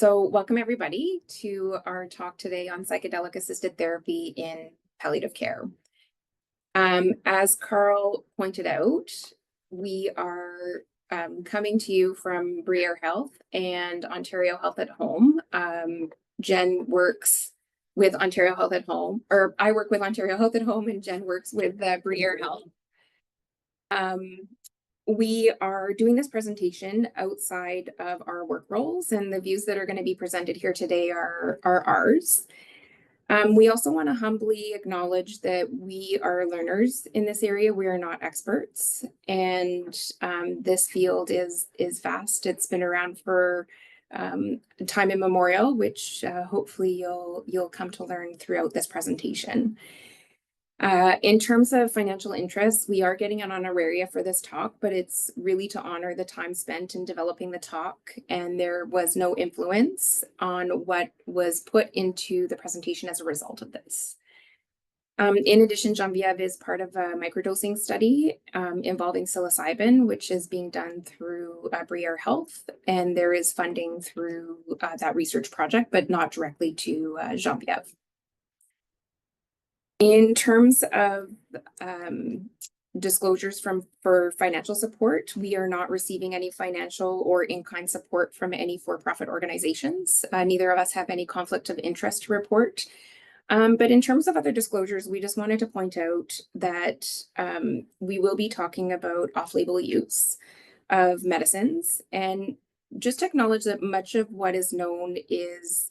So welcome everybody to our talk today on psychedelic-assisted therapy in palliative care. As Carl pointed out, we are coming to you from Briere Health and Ontario Health at Home. Jen works with Ontario Health at Home, or I work with Ontario Health at Home, and Jen works with Briere Health. We are doing this presentation outside of our work roles, and the views that are going to be presented here today are ours. We also want to humbly acknowledge that we are learners in this area. We are not experts, and this field is vast. It's been around for time immemorial, which hopefully you'll come to learn throughout this presentation. In terms of financial interests, we are getting an honoraria for this talk, but it's really to honor the time spent in developing the talk, and there was no influence on what was put into the presentation as a result of this. In addition, Genevieve is part of a microdosing study involving psilocybin, which is being done through Briere Health, and there is funding through that research project, but not directly to Genevieve. In terms of disclosures for financial support, we are not receiving any financial or in-kind support from any for-profit organizations. Neither of us have any conflict of interest to report. But in terms of other disclosures, we just wanted to point out that we will be talking about off-label use of medicines, and just acknowledge that much of what is known is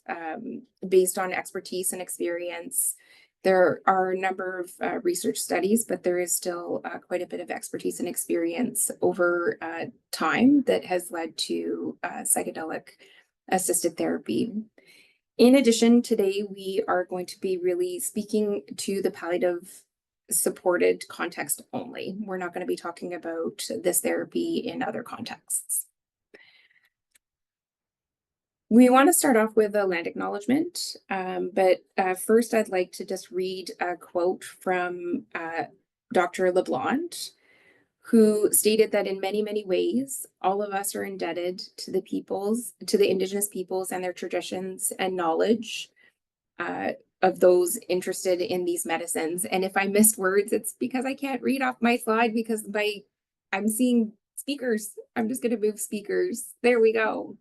based on expertise and experience. There are a number of research studies, but there is still quite a bit of expertise and experience over time that has led to psychedelic-assisted therapy. In addition, today we are going to be really speaking to the palliative supported context only. We're not going to be talking about this therapy in other contexts. We want to start off with a land acknowledgement, but first I'd like to just read a quote from Dr. LeBlanc, who stated that in many, many ways, all of us are indebted to the Indigenous peoples and their traditions and knowledge of those interested in these medicines. And if I missed words, it's because I can't read off my slide because I'm seeing speakers. I'm just going to move speakers. There we go.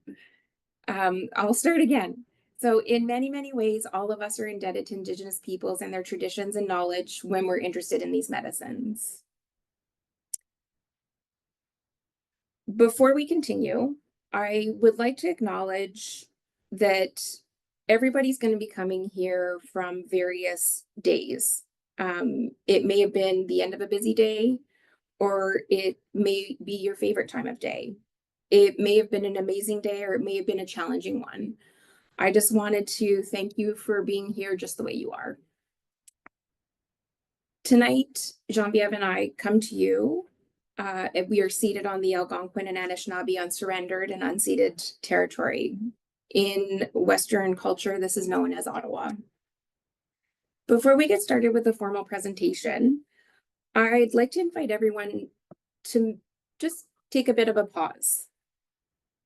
I'll start again. So in many, many ways, all of us are indebted to Indigenous peoples and their traditions and knowledge when we're interested in these medicines. Before we continue, I would like to acknowledge that everybody's going to be coming here from various days. It may have been the end of a busy day, or it may be your favorite time of day. It may have been an amazing day, or it may have been a challenging one. I just wanted to thank you for being here just the way you are. Tonight, Genevieve and I come to you. We are seated on the Algonquin and Anishinaabe unsurrendered and unceded territory. In Western culture, this is known as Ottawa. Before we get started with the formal presentation, I'd like to invite everyone to just take a bit of a pause.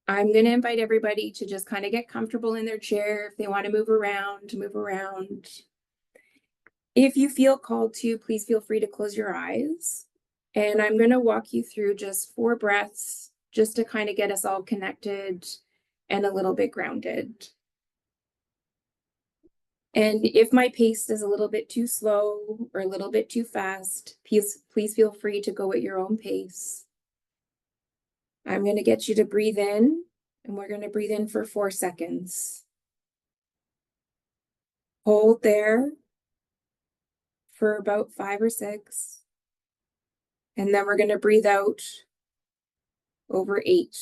I'm going to invite everybody to just kind of get comfortable in their chair. If they want to move around, move around. If you feel called to, please feel free to close your eyes. And I'm going to walk you through just 4 breaths, just to kind of get us all connected and a little bit grounded. And if my pace is a little bit too slow or a little bit too fast, please feel free to go at your own pace. I'm going to get you to breathe in, and we're going to breathe in for 4 seconds. Hold there for about 5 or 6. And then we're going to breathe out over 8.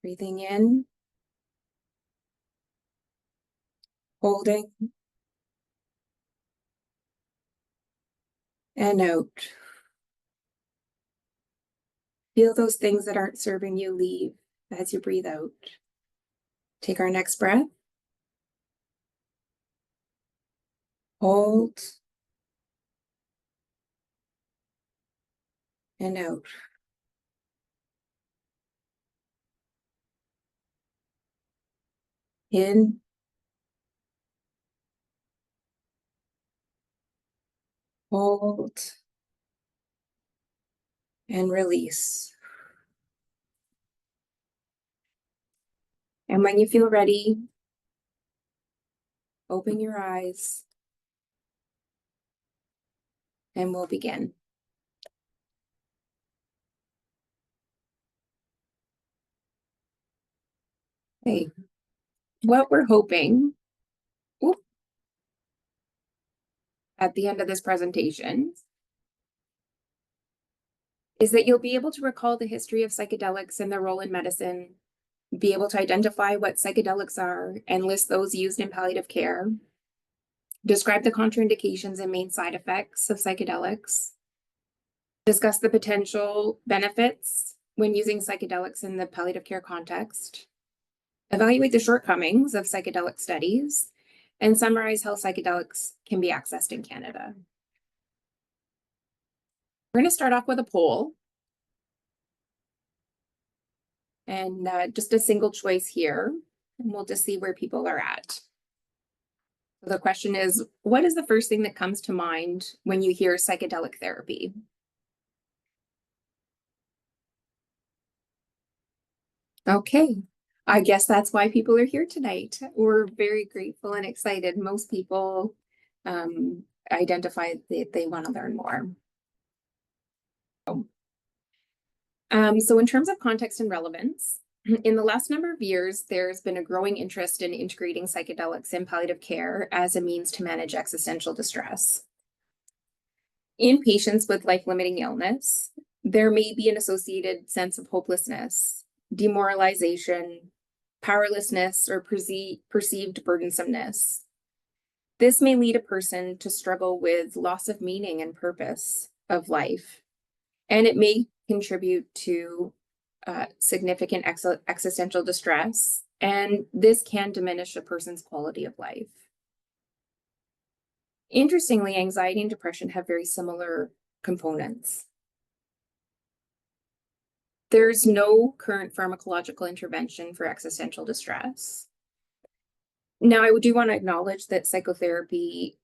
Breathing in, holding, and out. Feel those things that aren't serving you leave as you breathe out. Take our next breath. Hold. and out. In hold, and release. And when you feel ready, open your eyes and we'll begin. Okay, what we're hoping at the end of this presentation is that you'll be able to recall the history of psychedelics and their role in medicine, be able to identify what psychedelics are and list those used in palliative care, describe the contraindications and main side effects of psychedelics, discuss the potential benefits when using psychedelics in the palliative care context, evaluate the shortcomings of psychedelic studies, and summarize how psychedelics can be accessed in Canada. We're going to start off with a poll. And just a single choice here, and we'll just see where people are at. So the question is, what is the first thing that comes to mind when you hear psychedelic therapy? Okay, I guess that's why people are here tonight. We're very grateful and excited. Most people identify that they want to learn more. So in terms of context and relevance, in the last number of years, there's been a growing interest in integrating psychedelics in palliative care as a means to manage existential distress. In patients with life-limiting illness, there may be an associated sense of hopelessness, demoralization, powerlessness, or perceived burdensomeness. This may lead a person to struggle with loss of meaning and purpose of life, and it may contribute to significant existential distress, and this can diminish a person's quality of life. Interestingly, anxiety and depression have very similar components. There's no current pharmacological intervention for existential distress. Now, I do want to acknowledge that psychotherapy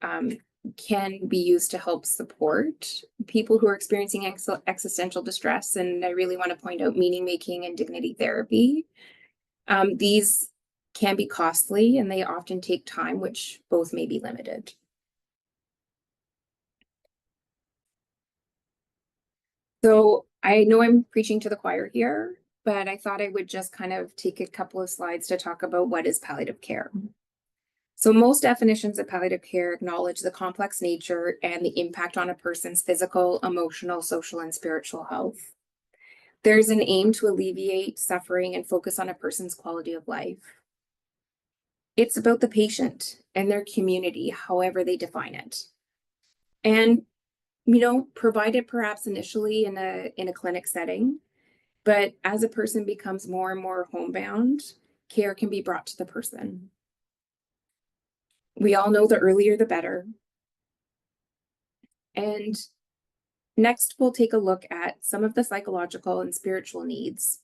can be used to help support people who are experiencing existential distress, and I really want to point out meaning-making and dignity therapy. These can be costly, and they often take time, which both may be limited. So I know I'm preaching to the choir here, but I thought I would just kind of take a couple of slides to talk about what is palliative care. So most definitions of palliative care acknowledge the complex nature and the impact on a person's physical, emotional, social, and spiritual health. There's an aim to alleviate suffering and focus on a person's quality of life. It's about the patient and their community, however they define it. And provided perhaps initially in a clinic setting, but as a person becomes more and more homebound, care can be brought to the person. We all know the earlier the better. And next, we'll take a look at some of the psychological and spiritual needs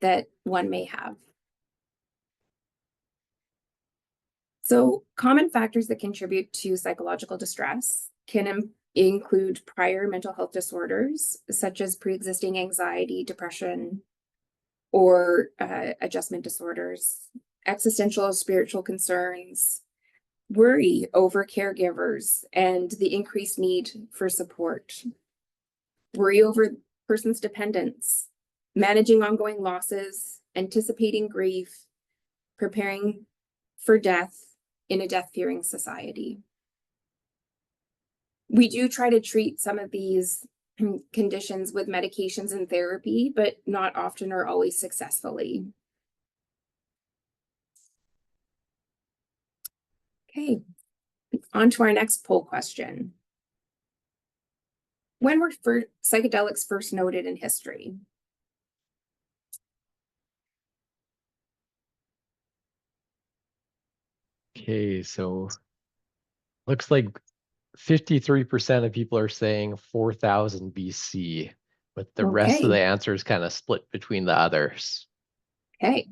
that one may have. So common factors that contribute to psychological distress can include prior mental health disorders, such as pre-existing anxiety, depression, or adjustment disorders, existential or spiritual concerns, worry over caregivers and the increased need for support, worry over person's dependence, managing ongoing losses, anticipating grief, preparing for death in a death-fearing society. We do try to treat some of these conditions with medications and therapy, but not often or always successfully. Okay, on to our next poll question. When were psychedelics first noted in history? Okay, so looks like 53% of people are saying 4000 BC. but the rest of Okay. the answer is kind of split between the others. Okay.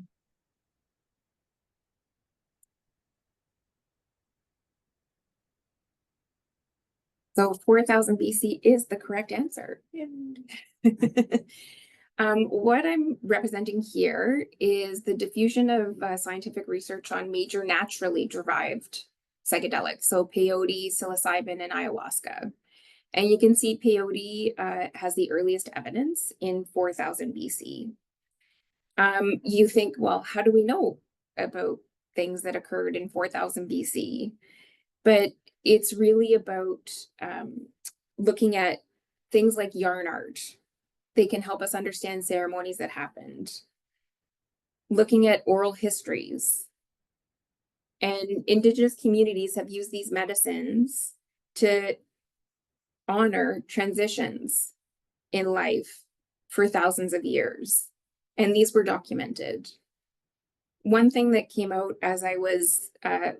So 4000 BC is the correct answer. What I'm representing here is the diffusion of scientific research on major naturally derived psychedelics, so peyote, psilocybin, and ayahuasca. And you can see peyote has the earliest evidence in 4000 BC. You think, well, how do we know about things that occurred in 4000 BC? But it's really about looking at things like yarn art. They can help us understand ceremonies that happened. Looking at oral histories. And Indigenous communities have used these medicines to honor transitions in life for thousands of years. And these were documented. One thing that came out as I was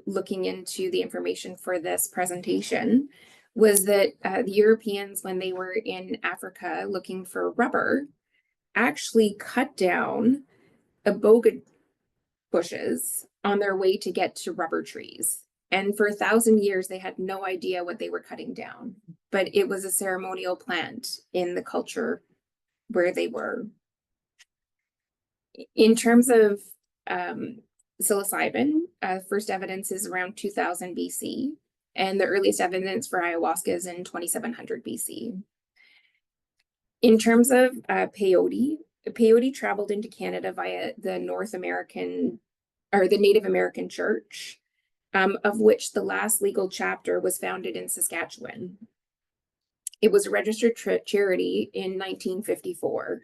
looking into the information for this presentation was that the Europeans, when they were in Africa looking for rubber, actually cut down iboga bushes on their way to get to rubber trees. And for 1,000 years, they had no idea what they were cutting down, but it was a ceremonial plant in the culture where they were. In terms of psilocybin, first evidence is around 2000 BC, and the earliest evidence for ayahuasca is in 2700 BC. In terms of peyote, peyote traveled into Canada via the North American, or the Native American Church, of which the last legal chapter was founded in Saskatchewan. It was a registered charity in 1954.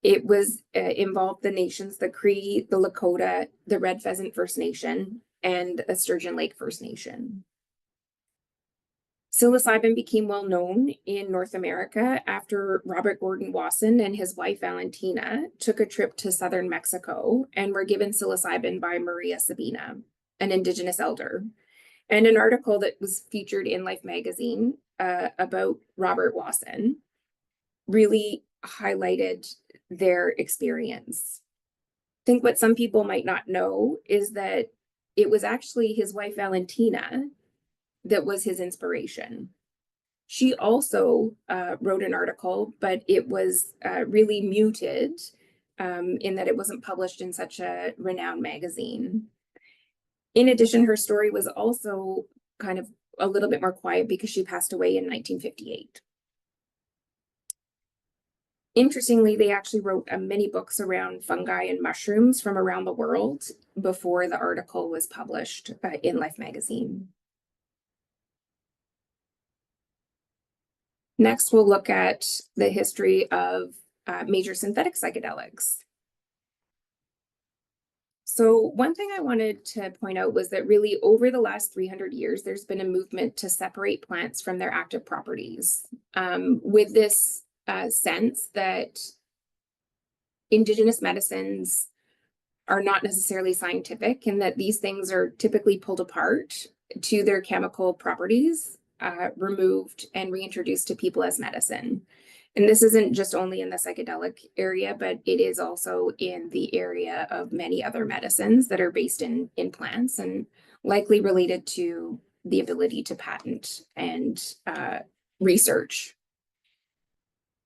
It was involved the nations, the Cree, the Lakota, the Red Pheasant First Nation, and the Sturgeon Lake First Nation. Psilocybin became well known in North America after Robert Gordon Wasson and his wife Valentina took a trip to southern Mexico and were given psilocybin by Maria Sabina, an Indigenous elder. And an article that was featured in Life magazine about Robert Wasson really highlighted their experience. I think what some people might not know is that it was actually his wife Valentina that was his inspiration. She also wrote an article, but it was really muted in that it wasn't published in such a renowned magazine. In addition, her story was also kind of a little bit more quiet because she passed away in 1958. Interestingly, they actually wrote many books around fungi and mushrooms from around the world before the article was published in Life magazine. Next, we'll look at the history of major synthetic psychedelics. So one thing I wanted to point out was that really over the last 300 years, there's been a movement to separate plants from their active properties, with this sense that Indigenous medicines are not necessarily scientific and that these things are typically pulled apart to their chemical properties, removed and reintroduced to people as medicine. And this isn't just only in the psychedelic area, but it is also in the area of many other medicines that are based in plants and likely related to the ability to patent and research.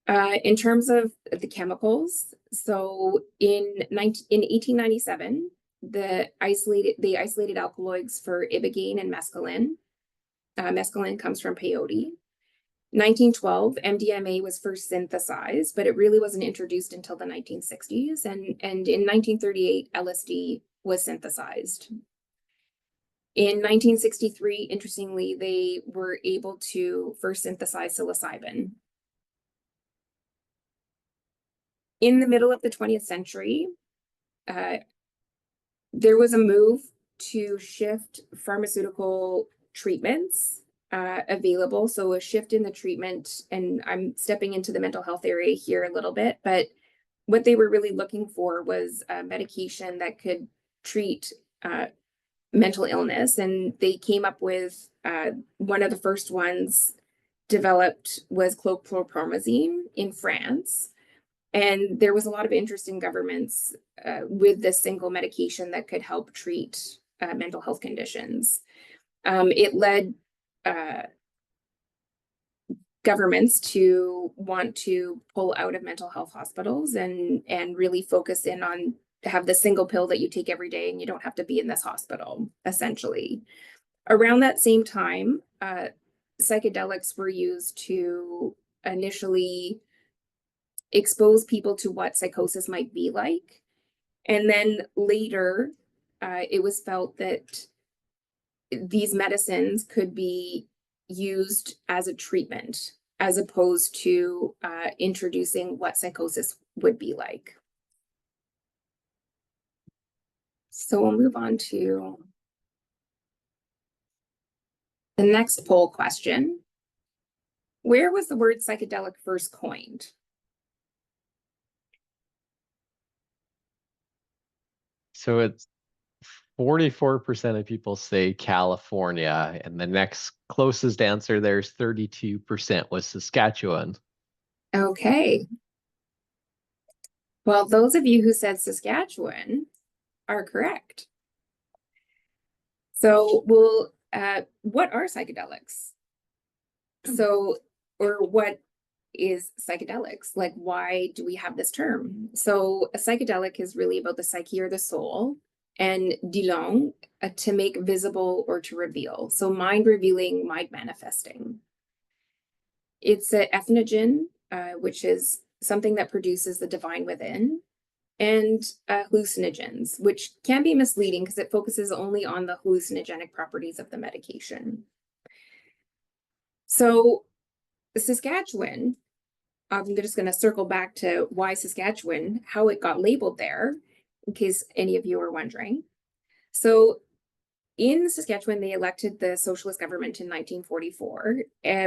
In terms of the chemicals, so in 1897, they isolated alkaloids for ibogaine and mescaline. Mescaline comes from peyote. 1912, MDMA was first synthesized, but it really wasn't introduced until the 1960s. And in 1938, LSD was synthesized. In 1963, interestingly, they were able to first synthesize psilocybin. In the middle of the 20th century, there was a move to shift pharmaceutical treatments available. So a shift in the treatment, and I'm stepping into the mental health area here a little bit, but what they were really looking for was a medication that could treat mental illness. And they came up with one of the first ones developed was chlorpromazine in France. And there was a lot of interest in governments with this single medication that could help treat mental health conditions. It led governments to want to pull out of mental health hospitals and really focus in on have the single pill that you take every day and you don't have to be in this hospital, essentially. Around that same time, psychedelics were used to initially expose people to what psychosis might be like. And then later, it was felt that these medicines could be used as a treatment as opposed to introducing what psychosis would be like. So we'll move on to the next poll question. Where was the word psychedelic first coined? So it's 44% of people say California, and the next closest answer there's 32% was Saskatchewan. Okay. Well, those of you who said Saskatchewan are correct. So what are psychedelics? So, or what is psychedelics? Like, why do we have this term? So a psychedelic is really about the psyche or the soul, and dilong, to make visible or to reveal. So mind revealing, mind manifesting. It's an ethnogen, which is something that produces the divine within, and hallucinogens, which can be misleading because it focuses only on the hallucinogenic properties of the medication. So Saskatchewan, I'm just going to circle back to why Saskatchewan, how it got labeled there, in case any of you are wondering. So in Saskatchewan, they elected the socialist government in 1944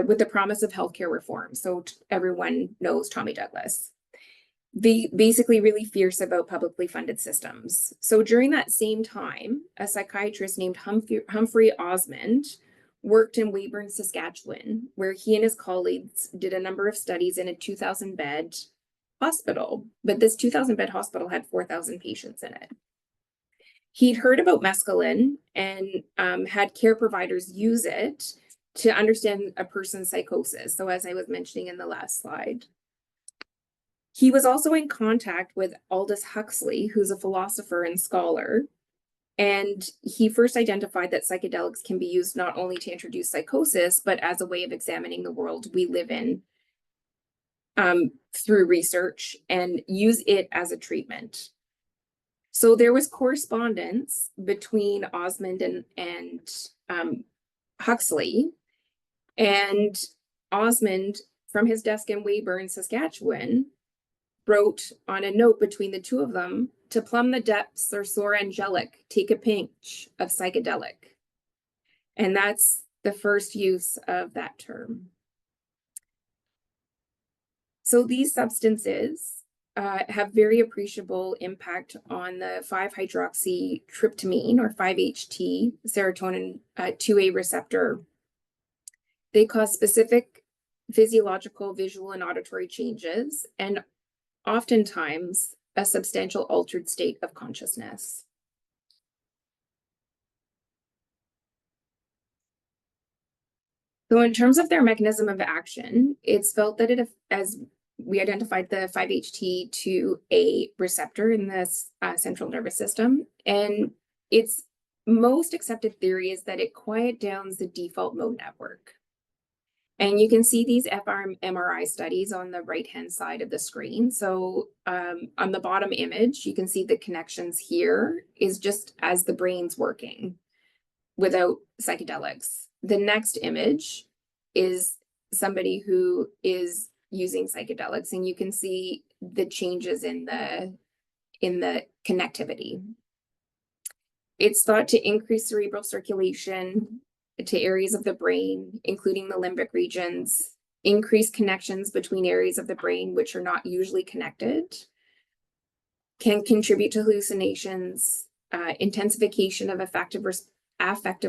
with the promise of healthcare reform. So everyone knows Tommy Douglas. They basically really fierce about publicly funded systems. So during that same time, a psychiatrist named Humphrey Osmond worked in Weyburn, Saskatchewan, where he and his colleagues did a number of studies in a 2,000-bed hospital. But this 2,000-bed hospital had 4,000 patients in it. He'd heard about mescaline and had care providers use it to understand a person's psychosis. So as I was mentioning in the last slide. He was also in contact with Aldous Huxley, who's a philosopher and scholar. And he first identified that psychedelics can be used not only to introduce psychosis, but as a way of examining the world we live in through research and use it as a treatment. So there was correspondence between Osmond and Huxley, and Osmond, from his desk in Weyburn, Saskatchewan, wrote on a note between the two of them, "To plumb the depths or soar angelic, take a pinch of psychedelic." And that's the first use of that term. So these substances have very appreciable impact on the 5-hydroxytryptamine or 5-HT serotonin 2A receptor. They cause specific physiological, visual, and auditory changes, and oftentimes a substantial altered state of consciousness. So in terms of their mechanism of action, it's felt that as we identified the 5-HT2A receptor in this central nervous system, and its most accepted theory is that it quiet downs the default mode network. And you can see these fMRI studies on the right-hand side of the screen. So on the bottom image, you can see the connections here is just as the brain's working without psychedelics. The next image is somebody who is using psychedelics, and you can see the changes in the connectivity. It's thought to increase cerebral circulation to areas of the brain, including the limbic regions, increase connections between areas of the brain which are not usually connected, can contribute to hallucinations, intensification of affective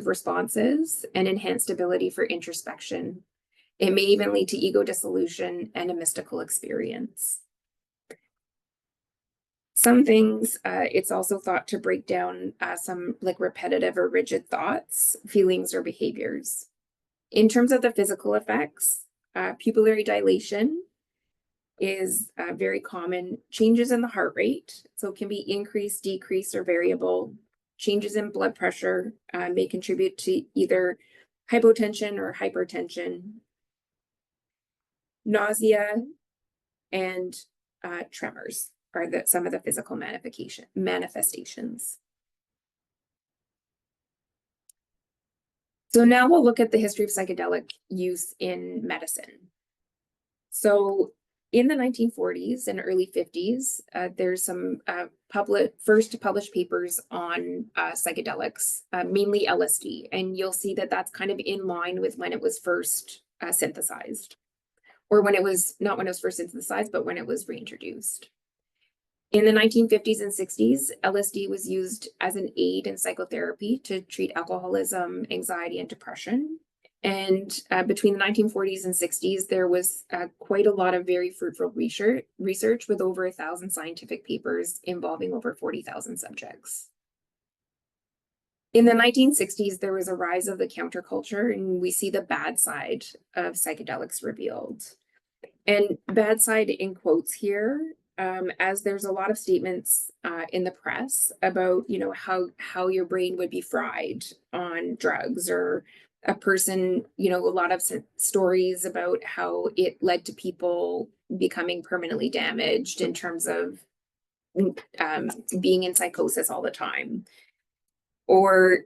responses, and enhanced ability for introspection. It may even lead to ego dissolution and a mystical experience. Some things, it's also thought to break down some like repetitive or rigid thoughts, feelings, or behaviors. In terms of the physical effects, pupillary dilation is very common. Changes in the heart rate, so it can be increased, decreased, or variable. Changes in blood pressure may contribute to either hypotension or hypertension. Nausea and tremors are some of the physical manifestations. So now we'll look at the history of psychedelic use in medicine. So in the 1940s and early 50s, there's some first published papers on psychedelics, mainly LSD, and you'll see that that's kind of in line with when it was first synthesized, or when it was, not when it was first synthesized, but when it was reintroduced. In the 1950s and 60s, LSD was used as an aid in psychotherapy to treat alcoholism, anxiety, and depression. And between the 1940s and 60s, there was quite a lot of very fruitful research with over 1,000 scientific papers involving over 40,000 subjects. In the 1960s, there was a rise of the counterculture, and we see the bad side of psychedelics revealed. And bad side in quotes here, as there's a lot of statements in the press about, you know, how your brain would be fried on drugs, or a person, you know, a lot of stories about how it led to people becoming permanently damaged in terms of being in psychosis all the time. Or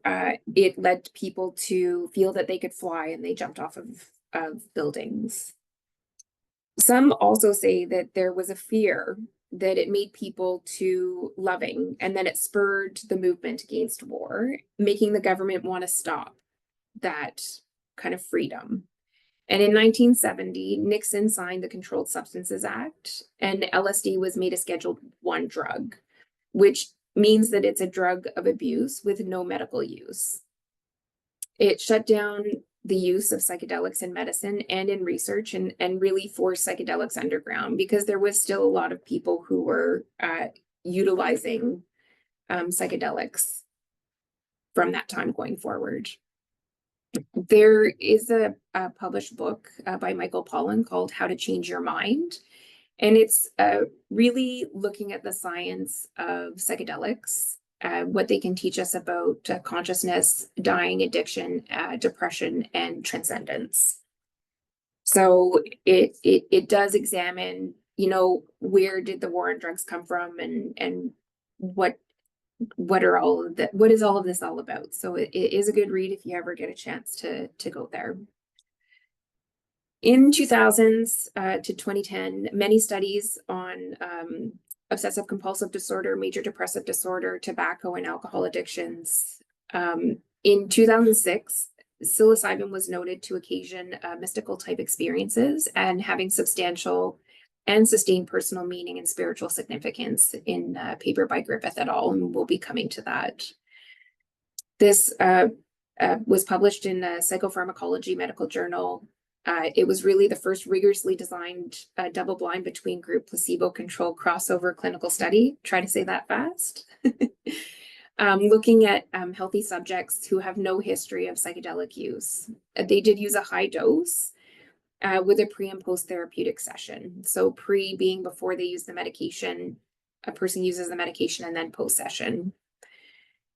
it led people to feel that they could fly and they jumped off of buildings. Some also say that there was a fear that it made people too loving, and then it spurred the movement against war, making the government want to stop that kind of freedom. And in 1970, Nixon signed the Controlled Substances Act, and LSD was made a Schedule I drug, which means that it's a drug of abuse with no medical use. It shut down the use of psychedelics in medicine and in research, and really forced psychedelics underground, because there was still a lot of people who were utilizing psychedelics from that time going forward. There is a published book by Michael Pollan called How to Change Your Mind. And it's really looking at the science of psychedelics, what they can teach us about consciousness, dying, addiction, depression, and transcendence. So it does examine, you know, where did the war on drugs come from, and what are all of what is all of this all about? So it is a good read if you ever get a chance to go there. In 2000s to 2010, many studies on obsessive compulsive disorder, major depressive disorder, tobacco and alcohol addictions. In 2006, psilocybin was noted to occasion mystical type experiences and having substantial and sustained personal meaning and spiritual significance, in a paper by Griffith et al., and we'll be coming to that. This was published in a Psychopharmacology medical journal. It was really the first rigorously designed double-blind between group placebo-controlled crossover clinical study. Try to say that fast. Looking at healthy subjects who have no history of psychedelic use. They did use a high dose with a pre and post therapeutic session. So pre being before they use the medication, a person uses the medication, and then post session.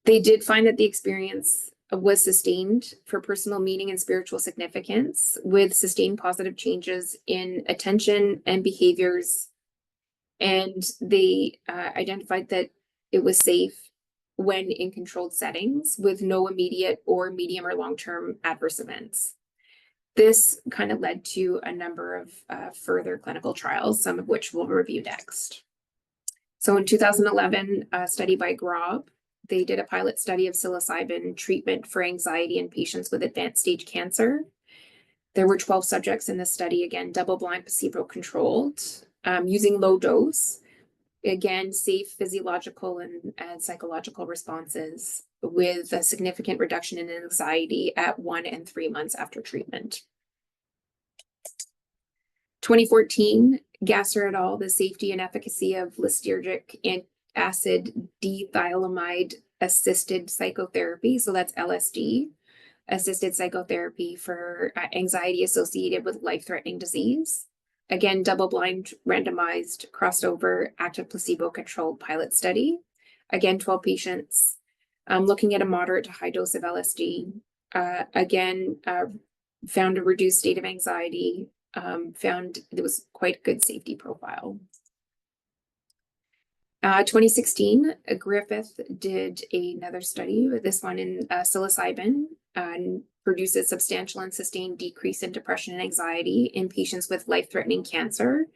They did find that the experience was sustained for personal meaning and spiritual significance, with sustained positive changes in attention and behaviors. And they identified that it was safe when in controlled settings with no immediate or medium or long-term adverse events. This kind of led to a number of further clinical trials, some of which we'll review next. So in 2011, a study by Grob, they did a pilot study of psilocybin treatment for anxiety in patients with advanced stage cancer. There were 12 subjects in this study, again, double-blind, placebo-controlled, using low dose, again, safe physiological and psychological responses, with a significant reduction in anxiety at 1 and 3 months after treatment. 2014, Gasser et al., the safety and efficacy of listergic acid dethylamide assisted psychotherapy. So that's LSD, assisted psychotherapy for anxiety associated with life-threatening disease. Again, double-blind, randomized, crossed over, active placebo-controlled pilot study. Again, 12 patients, looking at a moderate to high dose of LSD. Found a reduced state of anxiety, found there was quite a good safety profile. 2016, Griffith did another study, this one in psilocybin, and produces substantial and sustained decrease in depression and anxiety in patients with life-threatening cancer.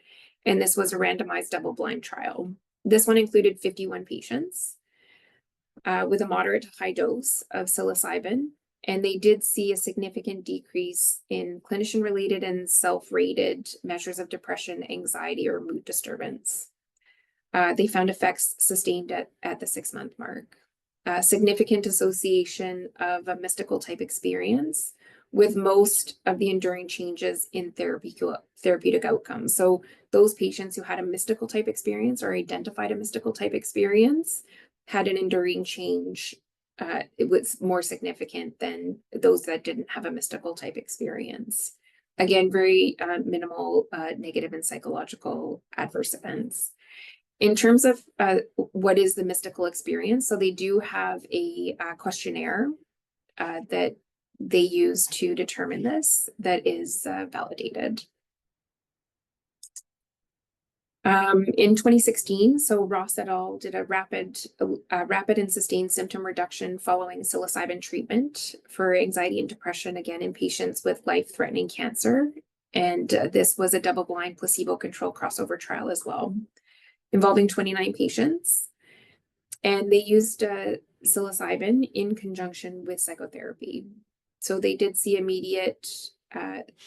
And this was a randomized double-blind trial. This one included 51 patients with a moderate to high dose of psilocybin. And they did see a significant decrease in clinician-related and self-rated measures of depression, anxiety, or mood disturbance. They found effects sustained at the 6-month mark. Significant association of a mystical type experience with most of the enduring changes in therapeutic outcomes. So those patients who had a mystical type experience or identified a mystical type experience had an enduring change. It was more significant than those that didn't have a mystical type experience. Again, very minimal negative and psychological adverse events. In terms of what is the mystical experience, so they do have a questionnaire that they use to determine this that is validated. In 2016, so Ross et al. Did a rapid and sustained symptom reduction following psilocybin treatment for anxiety and depression, again in patients with life-threatening cancer. And this was a double-blind placebo-controlled crossover trial as well, involving 29 patients. And they used psilocybin in conjunction with psychotherapy. So they did see immediate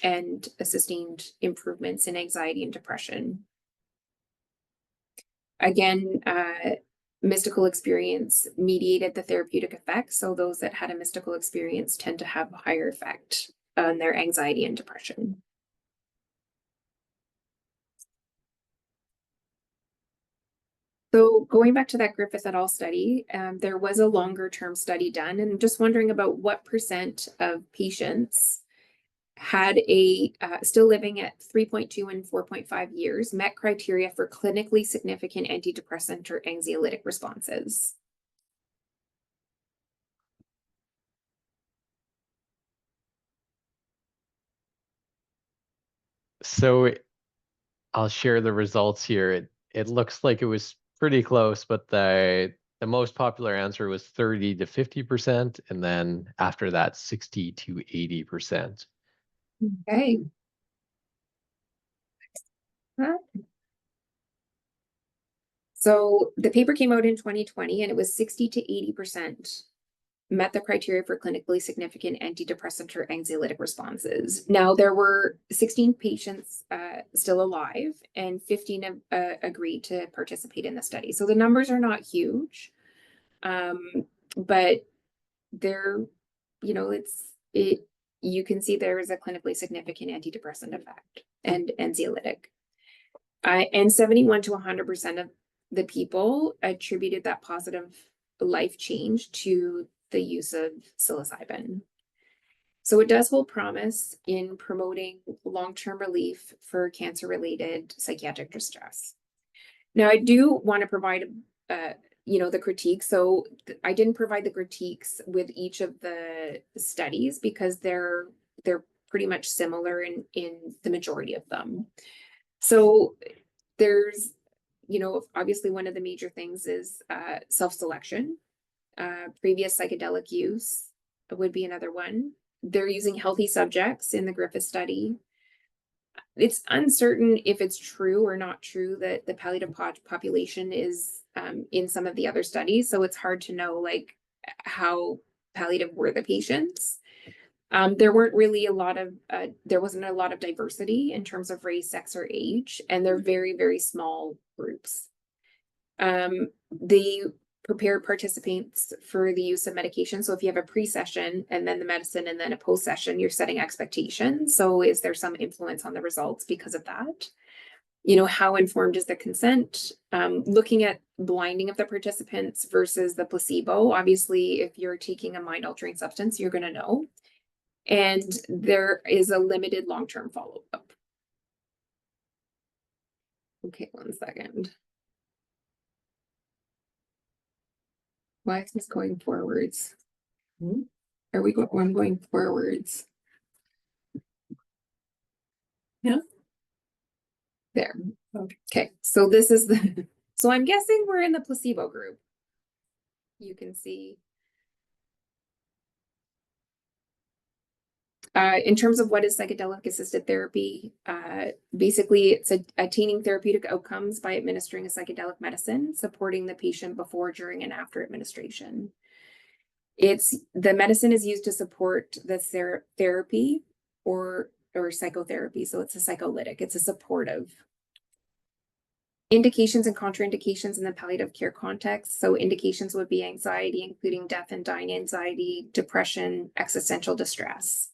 and sustained improvements in anxiety and depression. Again, mystical experience mediated the therapeutic effect. So those that had a mystical experience tend to have a higher effect on their anxiety and depression. So going back to that Griffith et al. Study, there was a longer term study done, and just wondering about what % of patients had still living at 3.2 and 4.5 years met criteria for clinically significant antidepressant or anxiolytic responses. So I'll share the results here. It looks like it was pretty close, but the most popular answer was 30 to 50%, and then after that, 60 to 80%. Okay. So the paper came out in 2020, and it was 60 to 80% met the criteria for clinically significant antidepressant or anxiolytic responses. Now, there were 16 patients still alive, and 15 agreed to participate in the study. So the numbers are not huge, but they're, you can see there is a clinically significant antidepressant effect and anxiolytic. And 71 to 100% of the people attributed that positive life change to the use of psilocybin. So it does hold promise in promoting long-term relief for cancer-related psychiatric distress. Now, I do want to provide, the critique. So I didn't provide the critiques with each of the studies because they're pretty much similar in the majority of them. So there's, obviously one of the major things is self-selection. Previous psychedelic use would be another one. They're using healthy subjects in the Griffith study. It's uncertain if it's true or not true that the palliative population is in some of the other studies. So it's hard to know how palliative were the patients. There wasn't a lot of diversity in terms of race, sex, or age, and they're very, very small groups. The prepare participants for the use of medication. So if you have a pre-session and then the medicine and then a post-session, you're setting expectations. So is there some influence on the results because of that? You know, how informed is the consent? Looking at blinding of the participants versus the placebo. Obviously, if you're taking a mind-altering substance, you're going to know. And there is a limited long-term follow-up. Okay, 1 second. Why is this going forwards? Are we going? I'm going forwards. Yeah. There. Okay. So this is the. So I'm guessing we're in the placebo group. You can see. In terms of what is psychedelic assisted therapy, basically it's attaining therapeutic outcomes by administering a psychedelic medicine, supporting the patient before, during, and after administration. The medicine is used to support the therapy or psychotherapy. So it's a psycholytic, it's a supportive. Indications and contraindications in the palliative care context. So indications would be anxiety, including death and dying anxiety, depression, existential distress.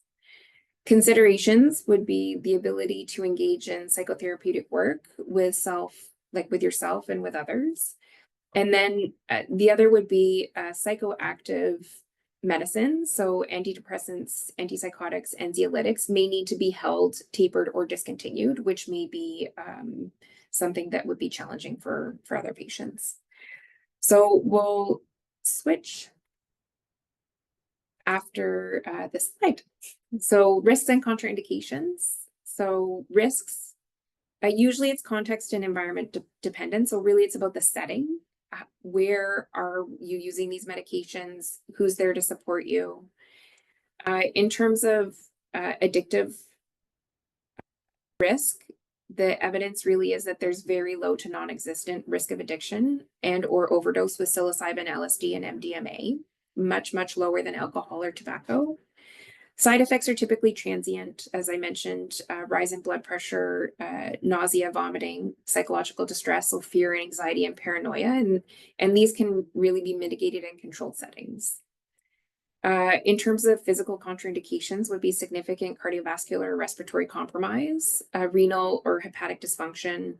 Considerations would be the ability to engage in psychotherapeutic work with yourself and with others. And then the other would be psychoactive medicine. So antidepressants, antipsychotics, anxiolytics may need to be held, tapered, or discontinued, which may be something that would be challenging for other patients. So we'll switch after this slide. So risks and contraindications. So risks, usually it's context and environment dependent. So really it's about the setting. Where are you using these medications? Who's there to support you? In terms of addictive risk, the evidence really is that there's very low to non-existent risk of addiction and or overdose with psilocybin, LSD, and MDMA, much, much lower than alcohol or tobacco. Side effects are typically transient, as I mentioned, rise in blood pressure, nausea, vomiting, psychological distress, so fear, anxiety, and paranoia, and these can really be mitigated in controlled settings. In terms of physical contraindications would be significant cardiovascular or respiratory compromise, renal or hepatic dysfunction,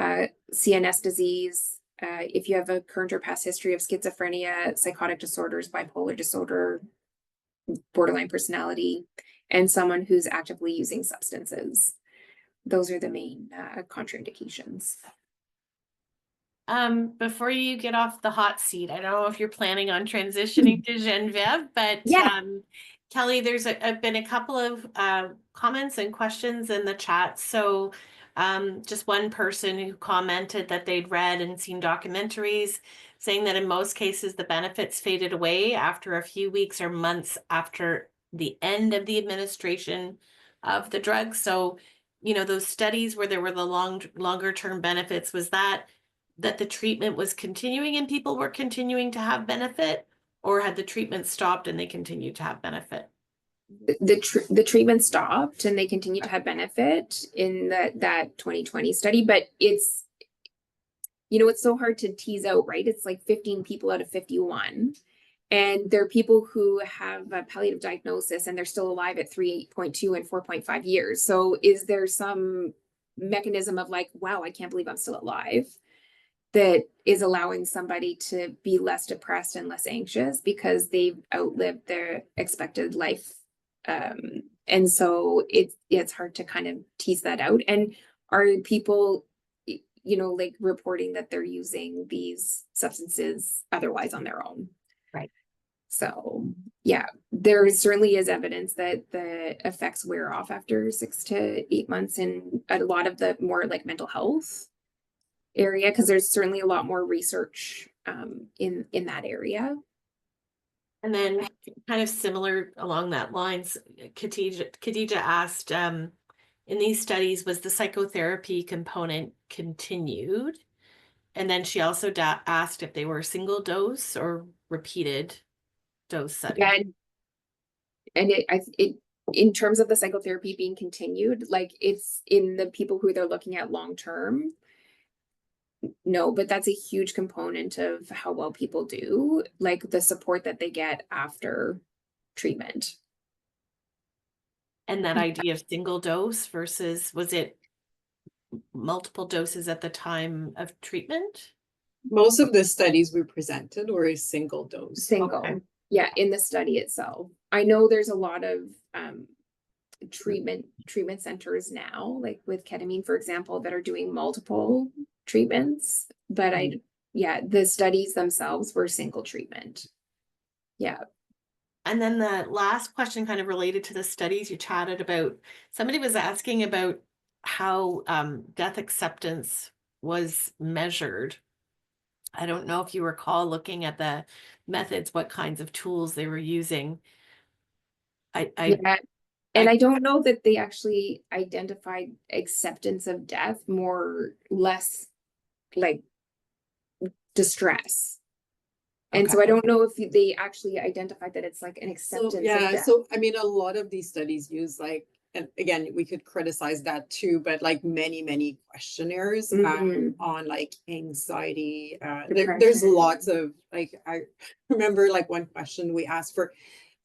CNS disease, if you have a current or past history of schizophrenia, psychotic disorders, bipolar disorder, borderline personality, and someone who's actively using substances. Those are the main contraindications. Before you get off the hot seat, I don't know if you're planning on transitioning to Genevieve, but yeah. Kelly, there's been a couple of comments and questions in the chat. So just one person who commented that they'd read and seen documentaries saying that in most cases the benefits faded away after a few weeks or months after the end of the administration of the drug. So, you know, those studies where there were the longer term benefits, was that the treatment was continuing and people were continuing to have benefit, or had the treatment stopped and they continued to have benefit? The treatment stopped and they continue to have benefit in that 2020 study, but it's, you know, it's so hard to tease out, right? It's like 15 people out of 51. And there are people who have a palliative diagnosis and they're still alive at 3.2 and 4.5 years. So is there some mechanism of like, wow, I can't believe I'm still alive, that is allowing somebody to be less depressed and less anxious because they've outlived their expected life? And so it's hard to kind of tease that out. And are people, you know, like reporting that they're using these substances otherwise on their own? Right. So yeah, there certainly is evidence that the effects wear off after 6 to 8 months in a lot of the more like mental health area, because there's certainly a lot more research in that area. And then kind of similar along that lines, Khadija asked, in these studies, was the psychotherapy component continued? And then she also asked if they were single dose or repeated dose studies. Yeah, and it in terms of the psychotherapy being continued, like it's in the people who they're looking at long term, No, but that's a huge component of how well people do, like the support that they get after treatment. And that idea of single dose versus, was it multiple doses at the time of treatment? Most of the studies we presented were a single dose. Single. Okay. Yeah, in the study itself. I know there's a lot of treatment centers now, like with ketamine, for example, that are doing multiple treatments. But yeah, the studies themselves were single treatment. Yeah. And then the last question kind of related to the studies you chatted about, somebody was asking about how death acceptance was measured. I don't know if you recall looking at the methods, what kinds of tools they were using. Yeah. And I don't know that they actually identified acceptance of death, more less like distress. And so I don't know if they actually identified that it's like an acceptance of death. So I mean, a lot of these studies use like, and again, we could criticize that too, but like many questionnaires on like anxiety. There's lots of like, I remember like one question we asked for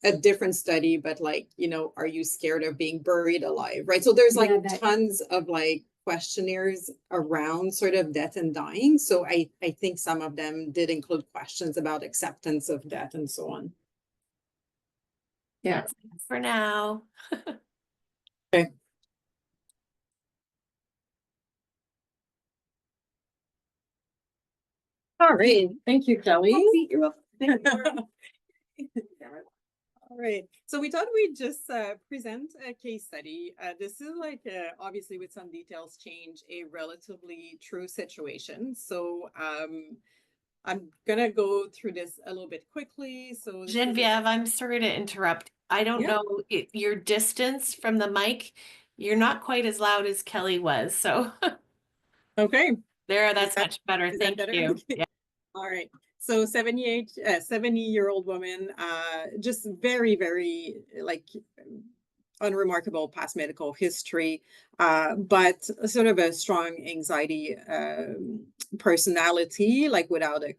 a different study, but like, you know, are you scared of being buried alive? Right. So there's like tons of like questionnaires around sort of death and dying. So I think some of them did include questions about acceptance of death and so on. Yeah. That's it for now. Okay. All right. Thank you, Kelly. You're welcome. All right. So we thought we'd just present a case study. This is like, obviously with some details change, a relatively true situation. So I'm going to go through this a little bit quickly. So Genevieve, I'm sorry to interrupt. I don't know your distance from the mic. You're not quite as loud as Kelly was. So okay. that's much better. Thank you. Yeah. All right. So 70-year-old woman, just very like unremarkable past medical history, but sort of a strong anxiety personality, like without a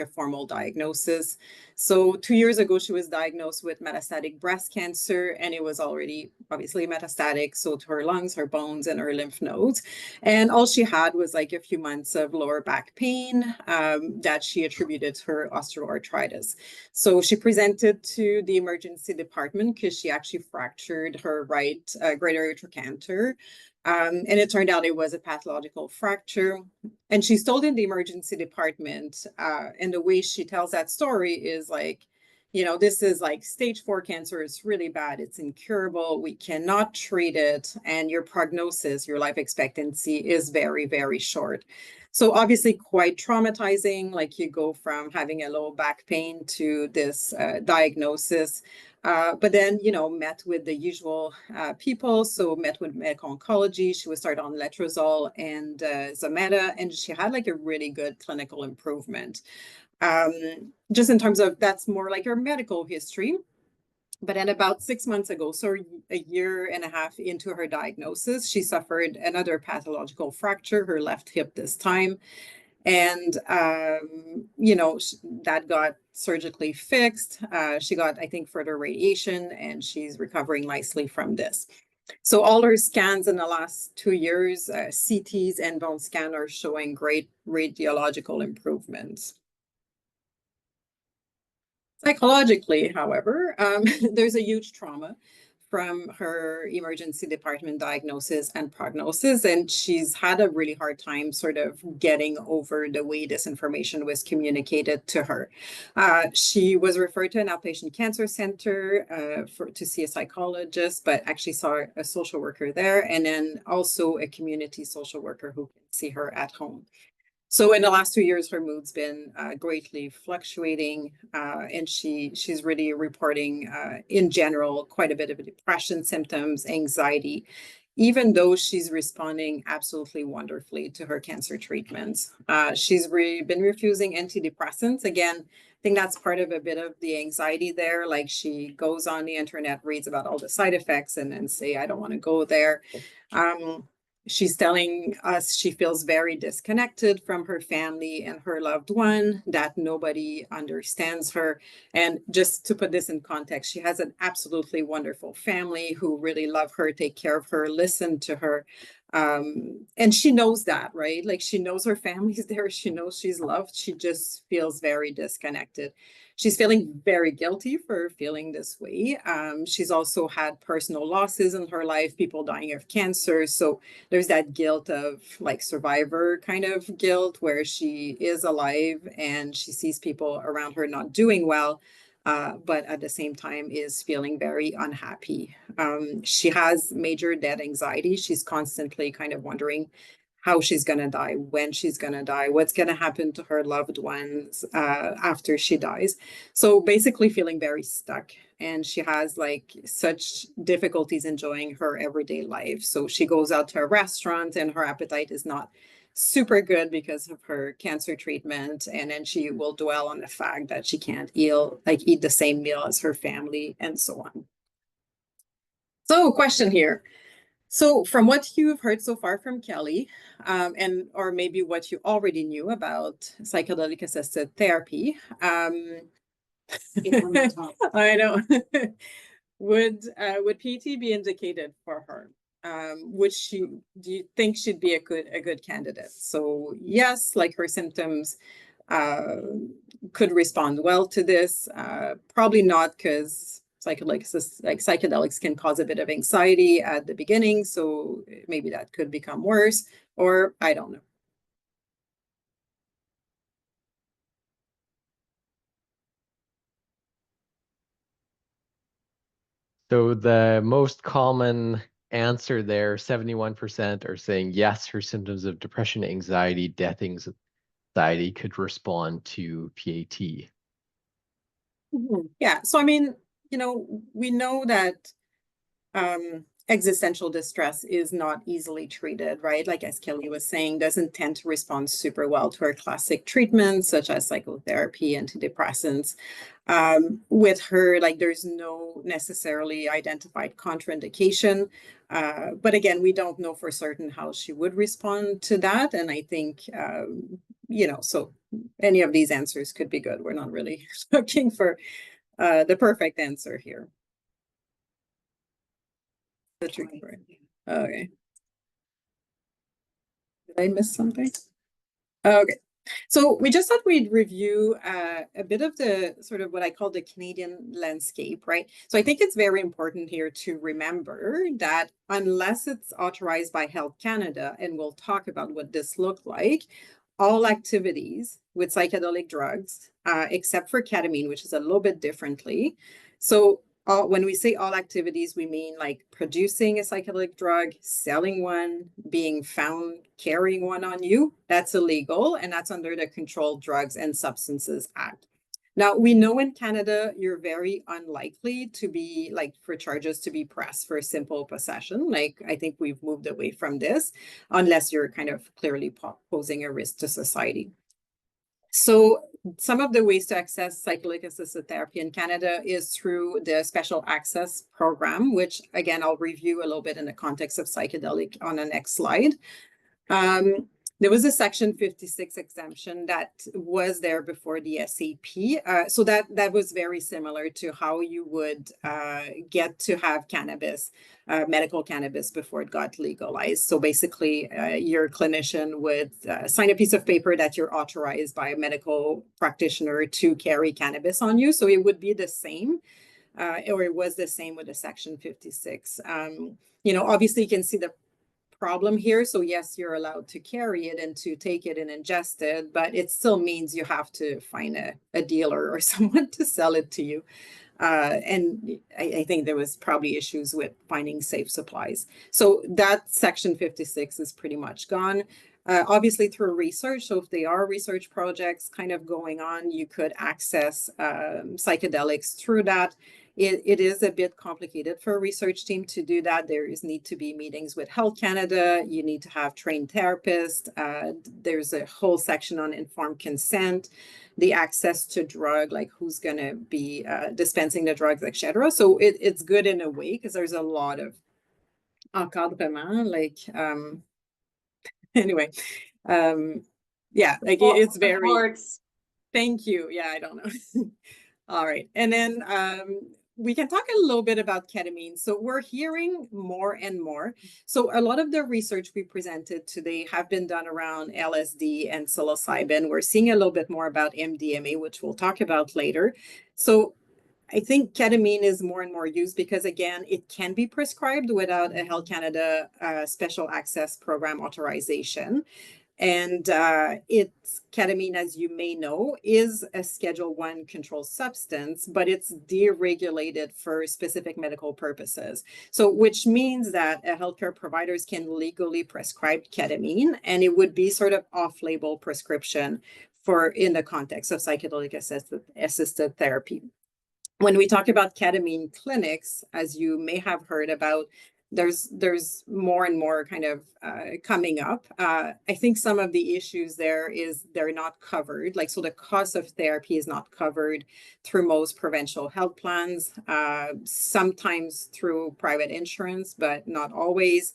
formal diagnosis. So 2 years ago, she was diagnosed with metastatic breast cancer, and it was already obviously metastatic, so to her lungs, her bones, and her lymph nodes. And all she had was like a few months of lower back pain that she attributed to her osteoarthritis. So she presented to the emergency department because she actually fractured her right greater trochanter. And it turned out it was a pathological fracture. And she's told in the emergency department, and the way she tells that story is like, you know, this is like stage 4 cancer. It's really bad. It's incurable. We cannot treat it. And your prognosis, your life expectancy is very short. So obviously quite traumatizing, like you go from having a low back pain to this diagnosis. But then, you know, met with the usual people. So met with medical oncology. She was started on letrozole and Zometa, and she had like a really good clinical improvement. Just in terms of, that's more like her medical history. But then about 6 months ago, so a year and a half into her diagnosis, she suffered another pathological fracture, her left hip this time. And, you know, that got surgically fixed. She got, I think, further radiation, and she's recovering nicely from this. So all her scans in the last 2 years, CTs and bone scan, are showing great radiological improvements. Psychologically, however, there's a huge trauma from her emergency department diagnosis and prognosis, and she's had a really hard time sort of getting over the way this information was communicated to her. She was referred to an outpatient cancer center to see a psychologist, but actually saw a social worker there, and then also a community social worker who can see her at home. So in the last 2 years, her mood's been greatly fluctuating, and she's really reporting, in general, quite a bit of depression symptoms, anxiety, even though she's responding absolutely wonderfully to her cancer treatments. She's been refusing antidepressants. Again, I think that's part of a bit of the anxiety there. Like she goes on the internet, reads about all the side effects, and then say, I don't want to go there. She's telling us she feels very disconnected from her family and her loved one, that nobody understands her. And just to put this in context, she has an absolutely wonderful family who really love her, take care of her, listen to her. And she knows that, right? Like, she knows her family's there. She knows she's loved. She just feels very disconnected. She's feeling very guilty for feeling this way. She's also had personal losses in her life, people dying of cancer. So there's that guilt of like survivor kind of guilt, where she is alive and she sees people around her not doing well, but at the same time is feeling very unhappy. She has major death anxiety. She's constantly kind of wondering how she's going to die, when she's going to die, what's going to happen to her loved ones after she dies. So basically feeling very stuck. And she has like such difficulties enjoying her everyday life. So she goes out to a restaurant and her appetite is not super good because of her cancer treatment. And then she will dwell on the fact that she can't eat the same meal as her family and so on. So question here. So from what you've heard so far from Kelly, or maybe what you already knew about psychedelic-assisted therapy, I know, would PET be indicated for her? Do you think she'd be a good candidate? So yes, like her symptoms could respond well to this. Probably not, because psychedelics can cause a bit of anxiety at the beginning, so maybe that could become worse, or I don't know. So the most common answer there, 71% are saying yes, her symptoms of depression, anxiety, death anxiety could respond to PAT. Yeah, so I mean, we know that existential distress is not easily treated, right? Like, as Kelly was saying, doesn't tend to respond super well to our classic treatments, such as psychotherapy, antidepressants. With her, like, there's no necessarily identified contraindication. But again, we don't know for certain how she would respond to that. And I think, so any of these answers could be good. We're not really looking for the perfect answer here. The tricky part. Okay. Did I miss something? Okay. So we just thought we'd review a bit of the sort of what I call the Canadian landscape, right? So I think it's very important here to remember that unless it's authorized by Health Canada, and we'll talk about what this looked like, all activities with psychedelic drugs, except for ketamine, which is a little bit differently. So when we say all activities, we mean like producing a psychedelic drug, selling one, being found carrying one on you. That's illegal, and that's under the Controlled Drugs and Substances Act. Now, we know in Canada, you're very unlikely to be for charges to be pressed for simple possession. Like, I think we've moved away from this, unless you're kind of clearly posing a risk to society. So some of the ways to access psychedelic-assisted therapy in Canada is through the Special Access Program, which again, I'll review a little bit in the context of psychedelic on the next slide. There was a Section 56 exemption that was there before the SAP. So that was very similar to how you would get to have cannabis, medical cannabis, before it got legalized. So basically, your clinician would sign a piece of paper that you're authorized by a medical practitioner to carry cannabis on you. So it would be the same, or it was the same with the Section 56. Obviously you can see the problem here. So yes, you're allowed to carry it and to take it and ingest it, but it still means you have to find a dealer or someone to sell it to you. And I think there was probably issues with finding safe supplies. So that Section 56 is pretty much gone. Obviously through research. So if there are research projects kind of going on, you could access psychedelics through that. It is a bit complicated for a research team to do that. There need to be meetings with Health Canada. You need to have trained therapists. There's a whole section on informed consent, the access to drug, like who's going to be dispensing the drugs, etc. So it's good in a way, because there's a lot of encadrement, Anyway, yeah, like it's very, Supports. thank you. Yeah, I don't know. All right. And then we can talk a little bit about ketamine. So we're hearing more and more. So a lot of the research we presented today have been done around LSD and psilocybin. We're seeing a little bit more about MDMA, which we'll talk about later. So I think ketamine is more and more used because, again, it can be prescribed without a Health Canada Special Access Program authorization. And it's ketamine, as you may know, is a Schedule 1 controlled substance, but it's deregulated for specific medical purposes. So, which means that healthcare providers can legally prescribe ketamine, and it would be sort of off-label prescription for in the context of psychedelic-assisted therapy. When we talk about ketamine clinics, as you may have heard about, there's more and more kind of coming up. I think some of the issues there is they're not covered. Like, so the cost of therapy is not covered through most provincial health plans, sometimes through private insurance, but not always.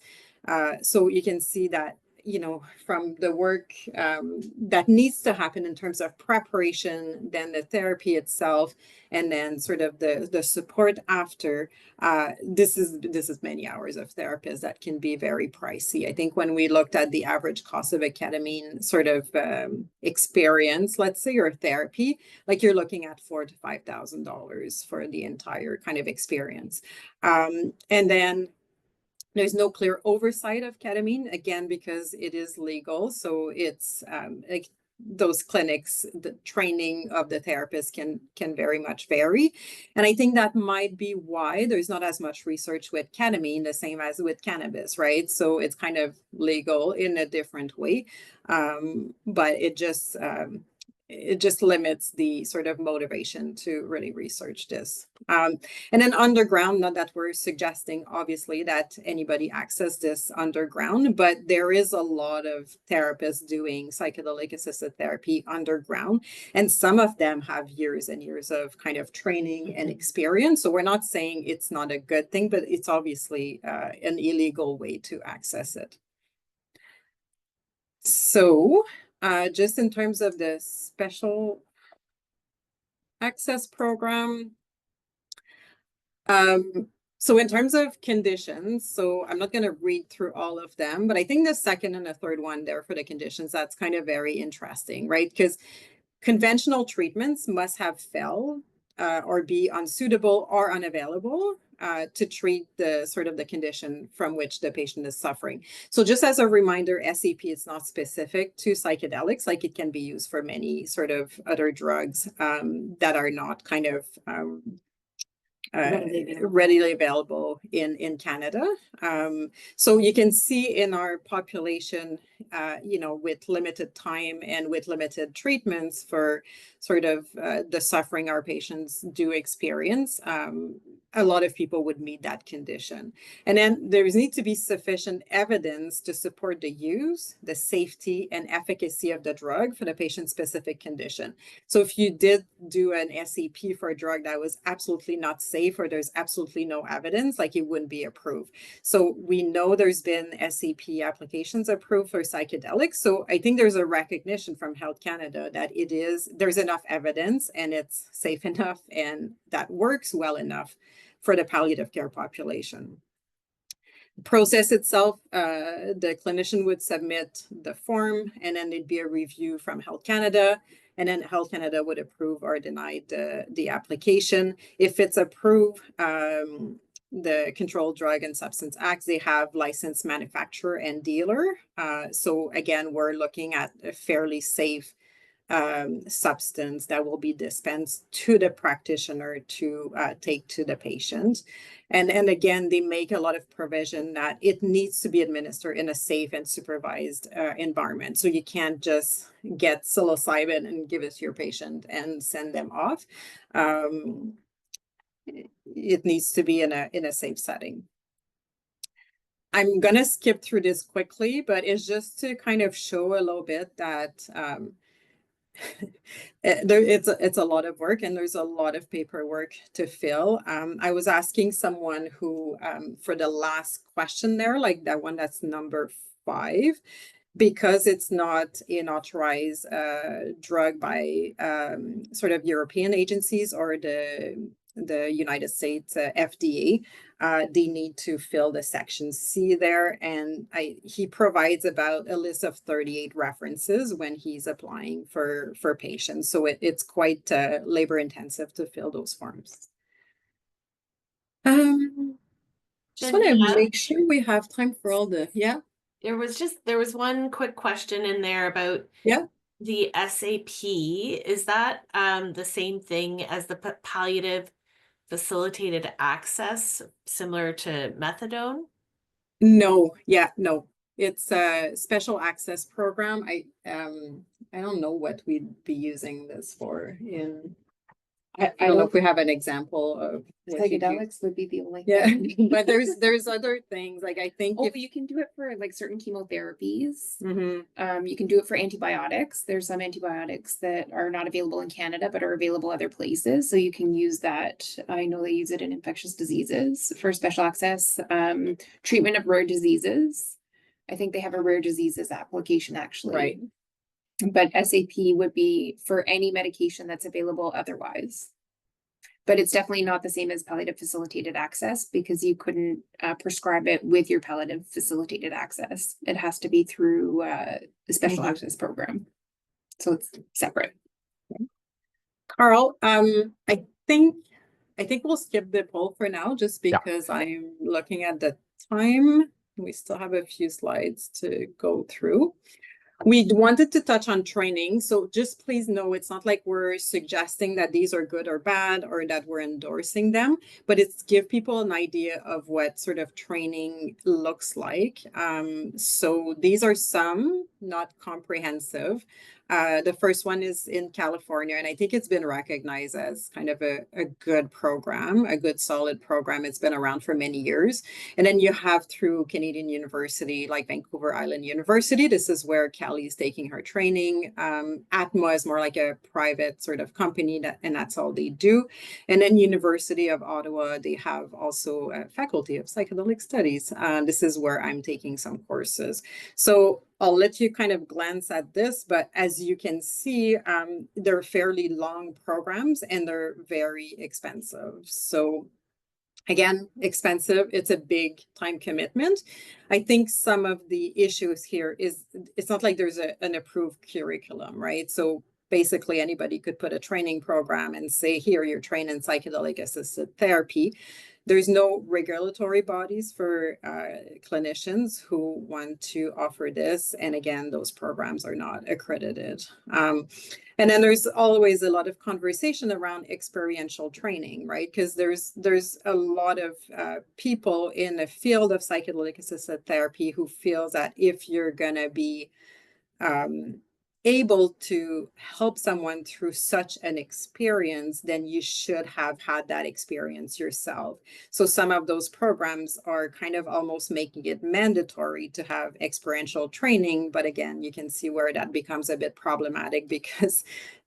So you can see that, you know, from the work that needs to happen in terms of preparation, then the therapy itself, and then sort of the support after. This is many hours of therapists that can be very pricey. I think when we looked at the average cost of a ketamine sort of experience, let's say, or therapy, like you're looking at $4,000 to $5,000 for the entire kind of experience, and then there's no clear oversight of ketamine, again, because it is legal. So it's like those clinics, the training of the therapist can very much vary. And I think that might be why there's not as much research with ketamine, the same as with cannabis, right? So it's kind of legal in a different way. But it just limits the sort of motivation to really research this. And then underground, not that we're suggesting, obviously, that anybody access this underground, but there is a lot of therapists doing psychedelic-assisted therapy underground, and some of them have years and years of kind of training and experience. So we're not saying it's not a good thing, but it's obviously an illegal way to access it. So just in terms of the special access program, so in terms of conditions, so I'm not going to read through all of them, but I think the second and the third one there for the conditions, that's kind of very interesting, right? Because conventional treatments must have failed or be unsuitable or unavailable to treat the sort of the condition from which the patient is suffering. So just as a reminder, SEP is not specific to psychedelics, like it can be used for many sort of other drugs that are not kind of readily available in Canada. So you can see in our population, you know, with limited time and with limited treatments for sort of the suffering our patients do experience, a lot of people would meet that condition. And then there needs to be sufficient evidence to support the use, the safety, and efficacy of the drug for the patient-specific condition. So if you did do an SEP for a drug that was absolutely not safe, or there's absolutely no evidence, like it wouldn't be approved. So we know there's been SEP applications approved for psychedelics. So I think there's a recognition from Health Canada that there's enough evidence and it's safe enough and that works well enough for the palliative care population. The process itself, the clinician would submit the form, and then there'd be a review from Health Canada, and then Health Canada would approve or deny the application. If it's approved, the Controlled Drug and Substance Act, they have licensed manufacturer and dealer. So again, we're looking at a fairly safe substance that will be dispensed to the practitioner to take to the patient. And again, they make a lot of provision that it needs to be administered in a safe and supervised environment. So you can't just get psilocybin and give it to your patient and send them off. It needs to be in a safe setting. I'm going to skip through this quickly, but it's just to kind of show a little bit that it's a lot of work and there's a lot of paperwork to fill. I was asking someone who, for the last question there, like that one that's number 5, because it's not an authorized drug by sort of European agencies or the United States FDA, they need to fill the section C there. And he provides about a list of 38 references when he's applying for patients. So it's quite labor intensive to fill those forms. Just want to make sure we have time for all the, yeah. There was one quick question in there about the SAP. Is that the same thing as the palliative facilitated access, similar to methadone? No, no. It's a special access program. I don't know what we'd be using this for in. I don't know if we have an example of Psychedelics would be the only thing. But there's other things, like I think you can do it for like certain chemotherapies. Mm-hmm. You can do it for antibiotics. There's some antibiotics that are not available in Canada but are available other places, so you can use that. I know they use it in infectious diseases for special access. Treatment of rare diseases. I think they have a rare diseases application actually. Right. But SAP would be for any medication that's available otherwise. But it's definitely not the same as palliative facilitated access, because you couldn't prescribe it with your palliative facilitated access. It has to be through the special access program. So it's separate. Carl, I think we'll skip the poll for now, just because I'm looking at the time. We still have a few slides to go through. We wanted to touch on training, so just please know it's not like we're suggesting that these are good or bad or that we're endorsing them, but it's give people an idea of what sort of training looks like. So these are some, not comprehensive. The first one is in California, and I think it's been recognized as kind of a good program, a good solid program. It's been around for many years. And then you have through Canadian University, like Vancouver Island University, this is where Kelly is taking her training. Atma is more like a private sort of company, and that's all they do. And then University of Ottawa, they have also a faculty of psychedelic studies. This is where I'm taking some courses. So I'll let you kind of glance at this, but as you can see, they're fairly long programs and they're very expensive. So again, expensive, it's a big time commitment. I think some of the issues here is it's not like there's an approved curriculum, right? So basically anybody could put a training program and say, here, you're trained in psychedelic-assisted therapy. There's no regulatory bodies for clinicians who want to offer this. And again, those programs are not accredited. And then there's always a lot of conversation around experiential training, right? Because there's a lot of people in the field of psychedelic-assisted therapy who feels that if you're going to be able to help someone through such an experience, then you should have had that experience yourself. So some of those programs are kind of almost making it mandatory to have experiential training. But again, you can see where that becomes a bit problematic, because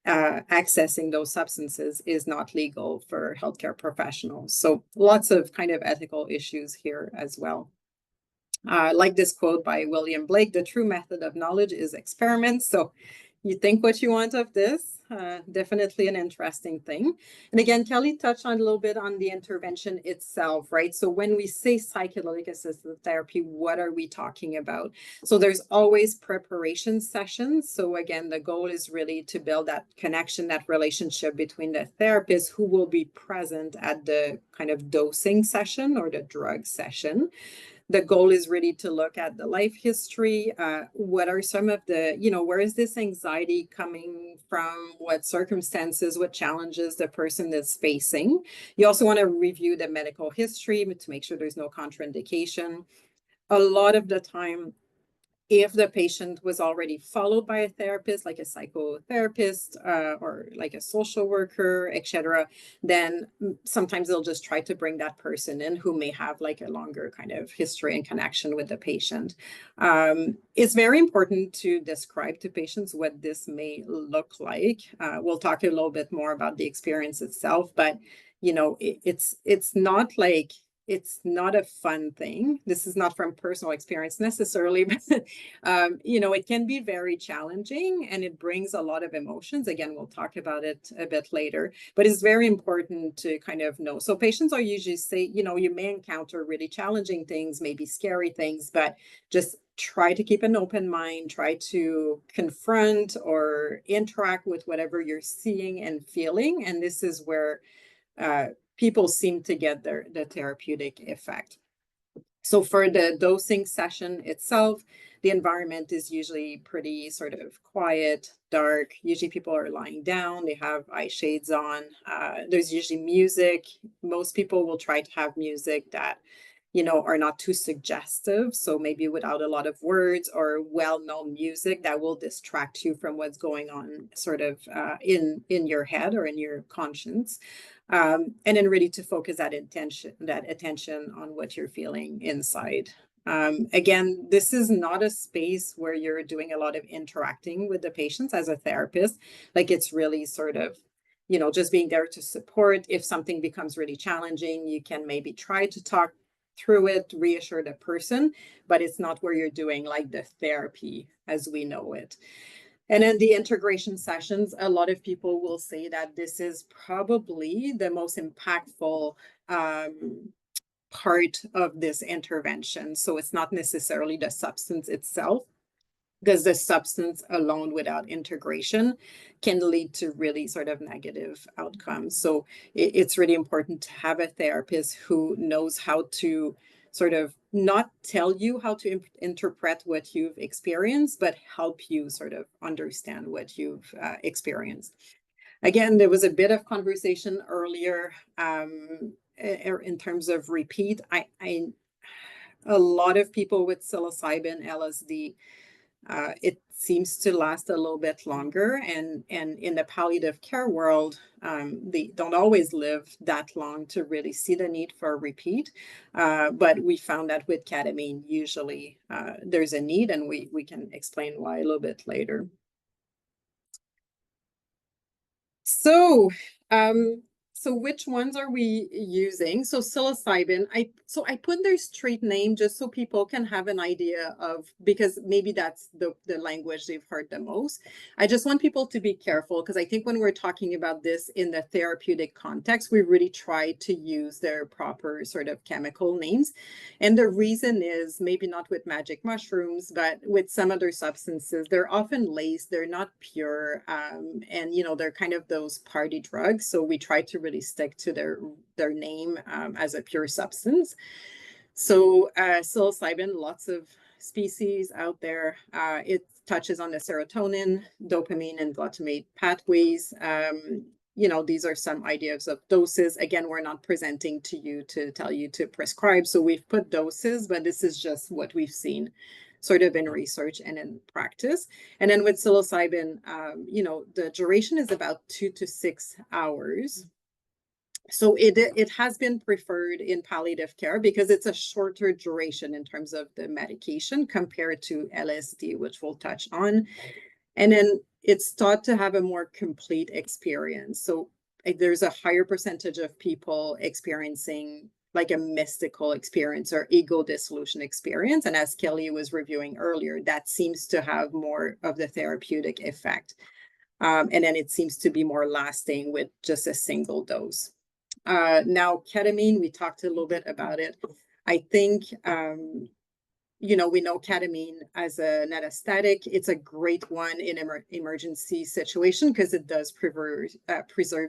accessing those substances is not legal for healthcare professionals. So lots of kind of ethical issues here as well. Like this quote by William Blake, the true method of knowledge is experiments. So you think what you want of this, definitely an interesting thing. And again, Kelly touched on a little bit on the intervention itself, right? So when we say psychedelic-assisted therapy, what are we talking about? So there's always preparation sessions. So again, the goal is really to build that connection, that relationship between the therapist who will be present at the kind of dosing session or the drug session. The goal is really to look at the life history. What are some of the, where is this anxiety coming from? What circumstances, what challenges the person is facing? You also want to review the medical history to make sure there's no contraindication. A lot of the time, if the patient was already followed by a therapist, like a psychotherapist or like a social worker, etc., then sometimes they'll just try to bring that person in who may have like a longer kind of history and connection with the patient. It's very important to describe to patients what this may look like. We'll talk a little bit more about the experience itself, but it's not like it's not a fun thing. This is not from personal experience necessarily, but you know, it can be very challenging and it brings a lot of emotions. Again, we'll talk about it a bit later, but it's very important to kind of know. So patients are usually say, you know, you may encounter really challenging things, maybe scary things, but just try to keep an open mind, try to confront or interact with whatever you're seeing and feeling. And this is where people seem to get the therapeutic effect. So for the dosing session itself, the environment is usually pretty sort of quiet, dark. Usually people are lying down, they have eye shades on. There's usually music. Most people will try to have music that, you know, are not too suggestive. So maybe without a lot of words, or well-known music that will distract you from what's going on sort of in your head or in your conscience. And then really to focus that attention on what you're feeling inside. Again, this is not a space where you're doing a lot of interacting with the patients as a therapist. Like, it's really sort of, you know, just being there to support. If something becomes really challenging, you can maybe try to talk through it, reassure the person, but it's not where you're doing like the therapy as we know it. And then the integration sessions, a lot of people will say that this is probably the most impactful part of this intervention. So it's not necessarily the substance itself, because the substance alone without integration can lead to really sort of negative outcomes. So it's really important to have a therapist who knows how to sort of not tell you how to interpret what you've experienced, but help you sort of understand what you've experienced. Again, there was a bit of conversation earlier in terms of repeat. A lot of people with psilocybin, LSD, it seems to last a little bit longer, and in the palliative care world, they don't always live that long to really see the need for a repeat. But we found that with ketamine, usually there's a need, and we can explain why a little bit later. So, so which ones are we using? So psilocybin, I put their street name just so people can have an idea of, because maybe that's the language they've heard the most. I just want people to be careful, because I think when we're talking about this in the therapeutic context, we really try to use their proper sort of chemical names. And the reason is maybe not with magic mushrooms, but with some other substances, they're often laced, they're not pure, and you know, they're kind of those party drugs. So we try to really stick to their name as a pure substance. So psilocybin, lots of species out there. It touches on the serotonin, dopamine, and glutamate pathways. You know, these are some ideas of doses. Again, we're not presenting to you to tell you to prescribe. So we've put doses, but this is just what we've seen sort of in research and in practice. And then with psilocybin, you know, the duration is about 2 to 6 hours. So it has been preferred in palliative care because it's a shorter duration in terms of the medication compared to LSD, which we'll touch on. And then it's thought to have a more complete experience. So there's a higher percentage of people experiencing like a mystical experience or ego dissolution experience. And as Kelly was reviewing earlier, that seems to have more of the therapeutic effect. And then it seems to be more lasting with just a single dose. Now, ketamine, we talked a little bit about it. I think, you know, we know ketamine as an anesthetic. It's a great one in emergency situation because it does preserve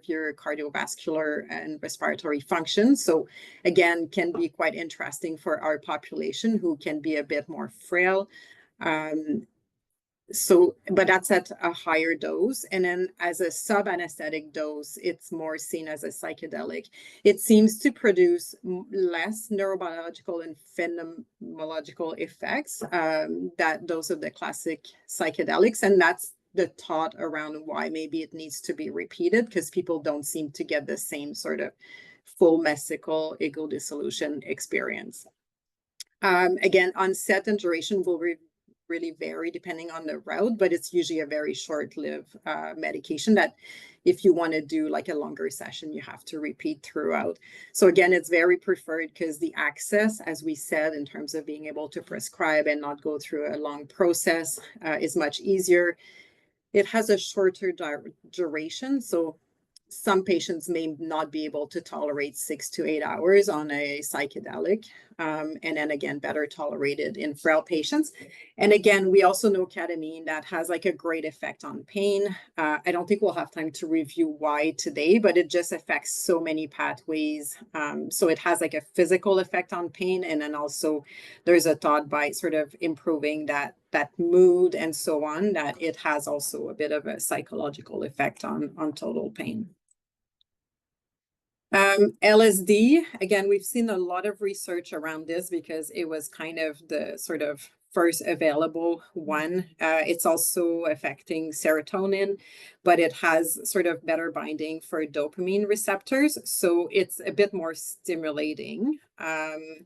your cardiovascular and respiratory function. So again, can be quite interesting for our population who can be a bit more frail. But that's at a higher dose. And then as a sub-anesthetic dose, it's more seen as a psychedelic. It seems to produce less neurobiological and phenomenological effects that those of the classic psychedelics. And that's the thought around why maybe it needs to be repeated, because people don't seem to get the same sort of full mystical ego dissolution experience. Again, onset and duration will really vary depending on the route, but it's usually a very short-lived medication that if you want to do like a longer session, you have to repeat throughout. So again, it's very preferred because the access, as we said, in terms of being able to prescribe and not go through a long process, is much easier. It has a shorter duration, so some patients may not be able to tolerate 6 to 8 hours on a psychedelic, and then again, better tolerated in frail patients. And again, we also know ketamine that has like a great effect on pain. I don't think we'll have time to review why today, but it just affects so many pathways. So it has like a physical effect on pain, and then also there's a thought by sort of improving that mood and so on, that it has also a bit of a psychological effect on total pain. LSD, again, we've seen a lot of research around this because it was kind of the sort of first available one. It's also affecting serotonin, but it has sort of better binding for dopamine receptors. So it's a bit more stimulating. And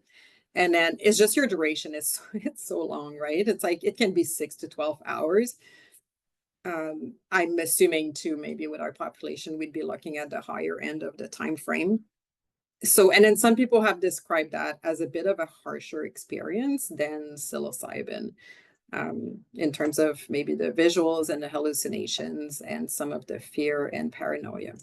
then it's just your duration is it's so long, right? It's like it can be 6 to 12 hours. I'm assuming too, maybe with our population, we'd be looking at the higher end of the time frame. So, and then some people have described that as a bit of a harsher experience than psilocybin, in terms of maybe the visuals and the hallucinations and some of the fear and paranoia.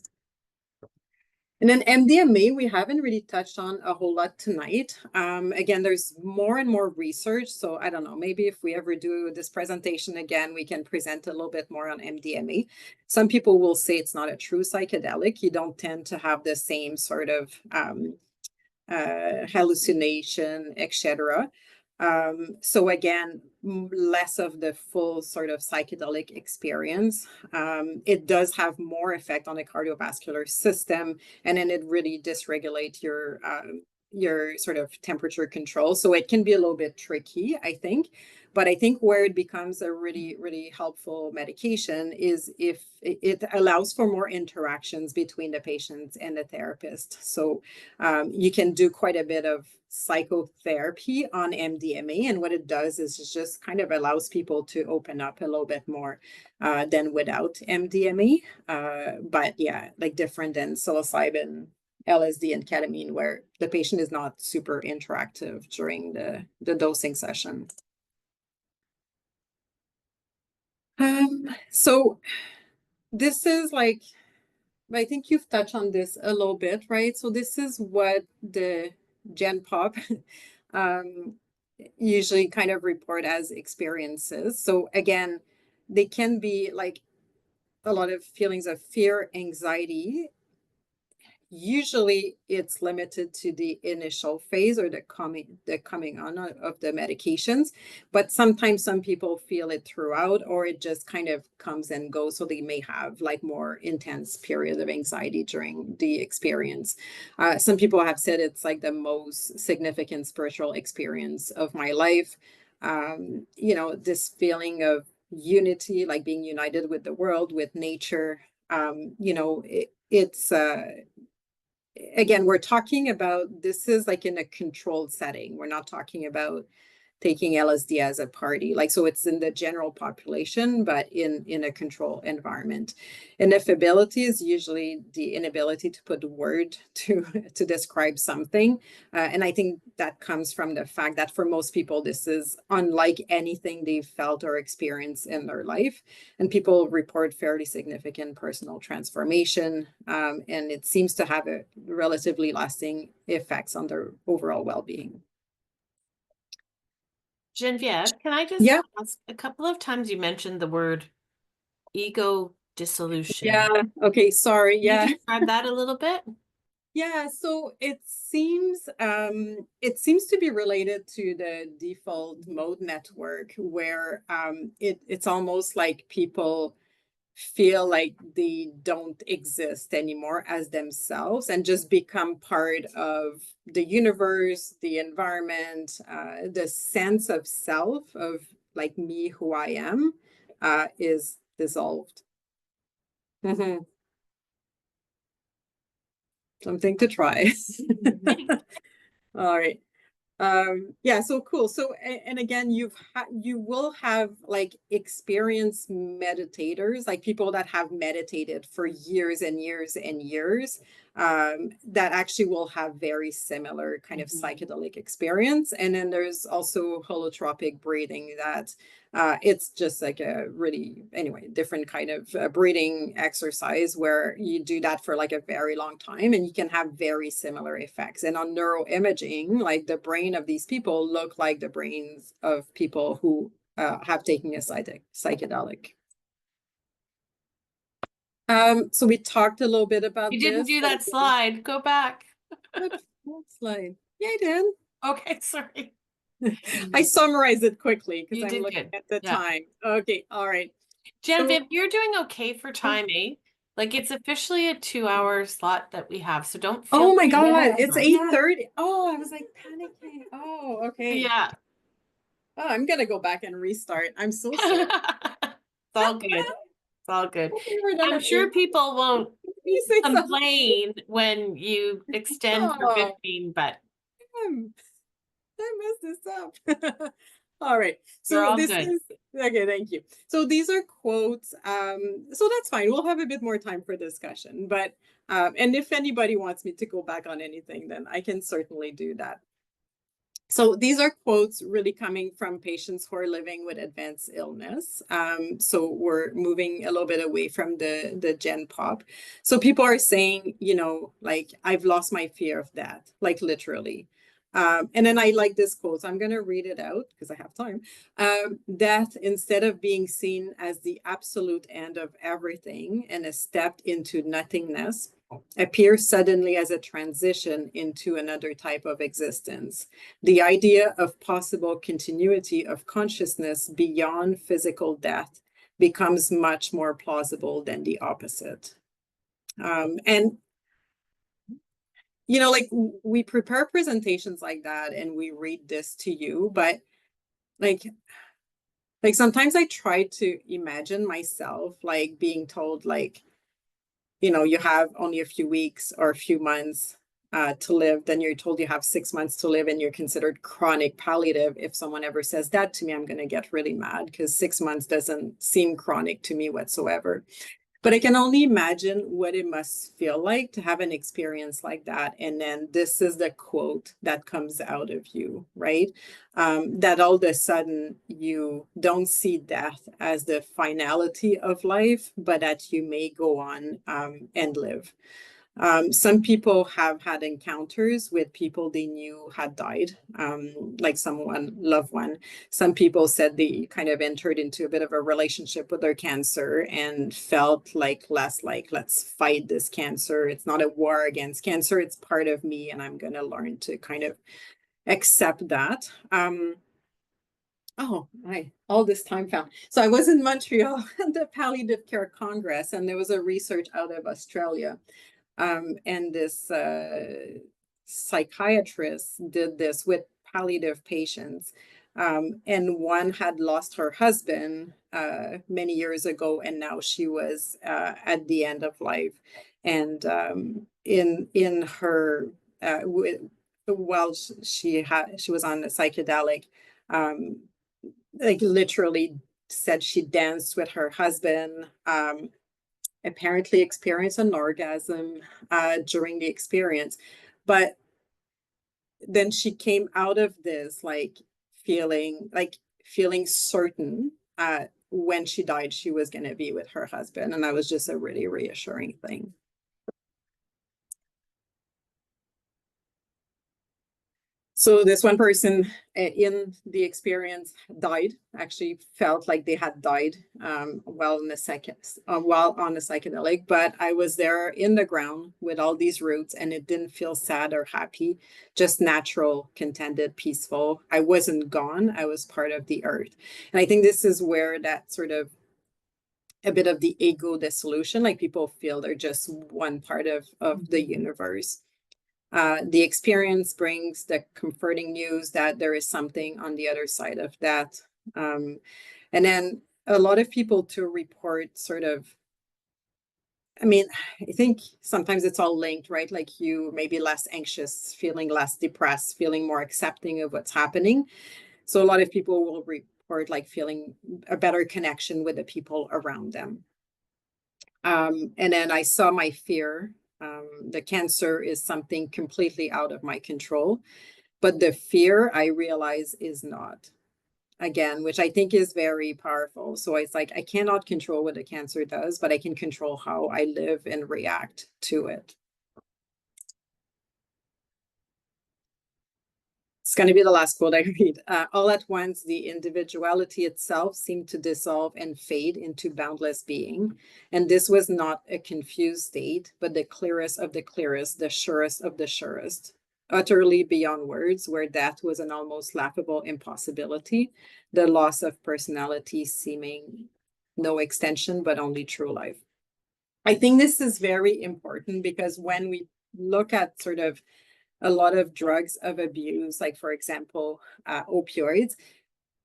And then MDMA, we haven't really touched on a whole lot tonight. Again, there's more and more research. So I don't know, maybe if we ever do this presentation again, we can present a little bit more on MDMA. Some people will say it's not a true psychedelic. You don't tend to have the same sort of hallucination, etc. So again, less of the full sort of psychedelic experience. It does have more effect on the cardiovascular system, and then it really dysregulates your sort of temperature control. So it can be a little bit tricky, I think. But I think where it becomes a really, really helpful medication is if it allows for more interactions between the patients and the therapist. So you can do quite a bit of psychotherapy on MDMA. And what it does is it just kind of allows people to open up a little bit more than without MDMA. But yeah, like different than psilocybin, LSD, and ketamine, where the patient is not super interactive during the dosing session. So this is like, I think you've touched on this a little bit, right? So this is what the Gen Pop usually kind of report as experiences. So again, they can be like a lot of feelings of fear, anxiety. Usually it's limited to the initial phase or the coming on of the medications, but sometimes some people feel it throughout, or it just kind of comes and goes. So they may have like more intense period of anxiety during the experience. Some people have said it's like the most significant spiritual experience of my life. You know, this feeling of unity, like being united with the world, with nature. You know, it's again, we're talking about, this is like in a controlled setting. We're not talking about taking LSD as a party. Like, so it's in the general population, but in a controlled environment. Ineffability is usually the inability to put word to describe something. And I think that comes from the fact that for most people, this is unlike anything they've felt or experienced in their life. And people report fairly significant personal transformation. And it seems to have a relatively lasting effects on their overall well-being. Genevieve, can I just ask, a couple of times you mentioned the word ego dissolution. Yeah, okay, sorry. Can you describe that a little bit? Yeah, so it seems to be related to the default mode network, where it's almost like people feel like they don't exist anymore as themselves and just become part of the universe, the environment, the sense of self, of like me, who I am, is dissolved. Mm-hmm. Something to try. All right. Yeah, so cool. So, and again, you will have like experienced meditators, like people that have meditated for years and years and years, that actually will have very similar kind of psychedelic experience. And then there's also holotropic breathing that it's just like a really, anyway, different kind of breathing exercise where you do that for like a very long time and you can have very similar effects. And on neuroimaging, like the brain of these people look like the brains of people who have taken a psychedelic. So we talked a little bit about You didn't this. do that slide. Go back. What slide? Yeah, I did. Okay, sorry. I summarized it quickly because You I'm did looking good. at the Yeah. time. Okay, all right. Genevieve, you're doing okay for timing. Like it's officially a 2-hour slot that we have, so don't feel. Oh my God, Yeah. it's 8:30. Oh, I was like panicking. Oh, okay. Yeah. Oh, I'm gonna go back and restart. I'm so sorry. It's all good. It's all good. We're done I'm at sure 8. people won't You say something. complain when you extend for Oh. 15, but I messed this up. All right. You're So all this good. is okay, thank you. So these are quotes. So that's fine. We'll have a bit more time for discussion. But and if anybody wants me to go back on anything, then I can certainly do that. So these are quotes really coming from patients who are living with advanced illness. So we're moving a little bit away from the Gen Pop. So people are saying, you know, like, I've lost my fear of death, like literally. And then I like this quote, so I'm going to read it out because I have time. Death, instead of being seen as the absolute end of everything and a step into nothingness, appears suddenly as a transition into another type of existence. The idea of possible continuity of consciousness beyond physical death becomes much more plausible than the opposite. And you know, like we prepare presentations like that and we read this to you, but like sometimes I try to imagine myself like being told like, you know, you have only a few weeks or a few months to live, then you're told you have 6 months to live and you're considered chronic palliative. If someone ever says that to me, I'm going to get really mad because 6 months doesn't seem chronic to me whatsoever. But I can only imagine what it must feel like to have an experience like that. And then this is the quote that comes out of you, right? That all of a sudden you don't see death as the finality of life, but that you may go on and live. Some people have had encounters with people they knew had died, like someone loved one. Some people said they kind of entered into a bit of a relationship with their cancer and felt like less like, let's fight this cancer. It's not a war against cancer. It's part of me. And I'm going to learn to kind of accept that. All this time found. So I was in Montreal at the Palliative Care Congress, and there was a research out of Australia. And this psychiatrist did this with palliative patients. And one had lost her husband many years ago, and now she was at the end of life. And in her while she was on the psychedelic, like literally said she danced with her husband. Apparently experienced an orgasm during the experience, but then she came out of this like feeling certain when she died she was going to be with her husband, and that was just a really reassuring thing. So this one person in the experience died, actually felt like they had died while on the psychedelic, but I was there in the ground with all these roots and it didn't feel sad or happy, just natural, contented, peaceful. I wasn't gone, I was part of the earth. And I think this is where that sort of a bit of the ego dissolution, like people feel they're just one part of the universe. The experience brings the comforting news that there is something on the other side of that. And then a lot of people to report sort of I mean, I think sometimes it's all linked, right? Like you may be less anxious, feeling less depressed, feeling more accepting of what's happening. So a lot of people will report like feeling a better connection with the people around them. And then I saw my fear. The cancer is something completely out of my control, but the fear I realize is not. Again, which I think is very powerful. So it's like I cannot control what the cancer does, but I can control how I live and react to it. It's going to be the last quote I read. All at once, the individuality itself seemed to dissolve and fade into boundless being. And this was not a confused state, but the clearest of the clearest, the surest of the surest, utterly beyond words, where death was an almost laughable impossibility, the loss of personality seeming no extension, but only true life. I think this is very important because when we look at sort of a lot of drugs of abuse, like for example, opioids,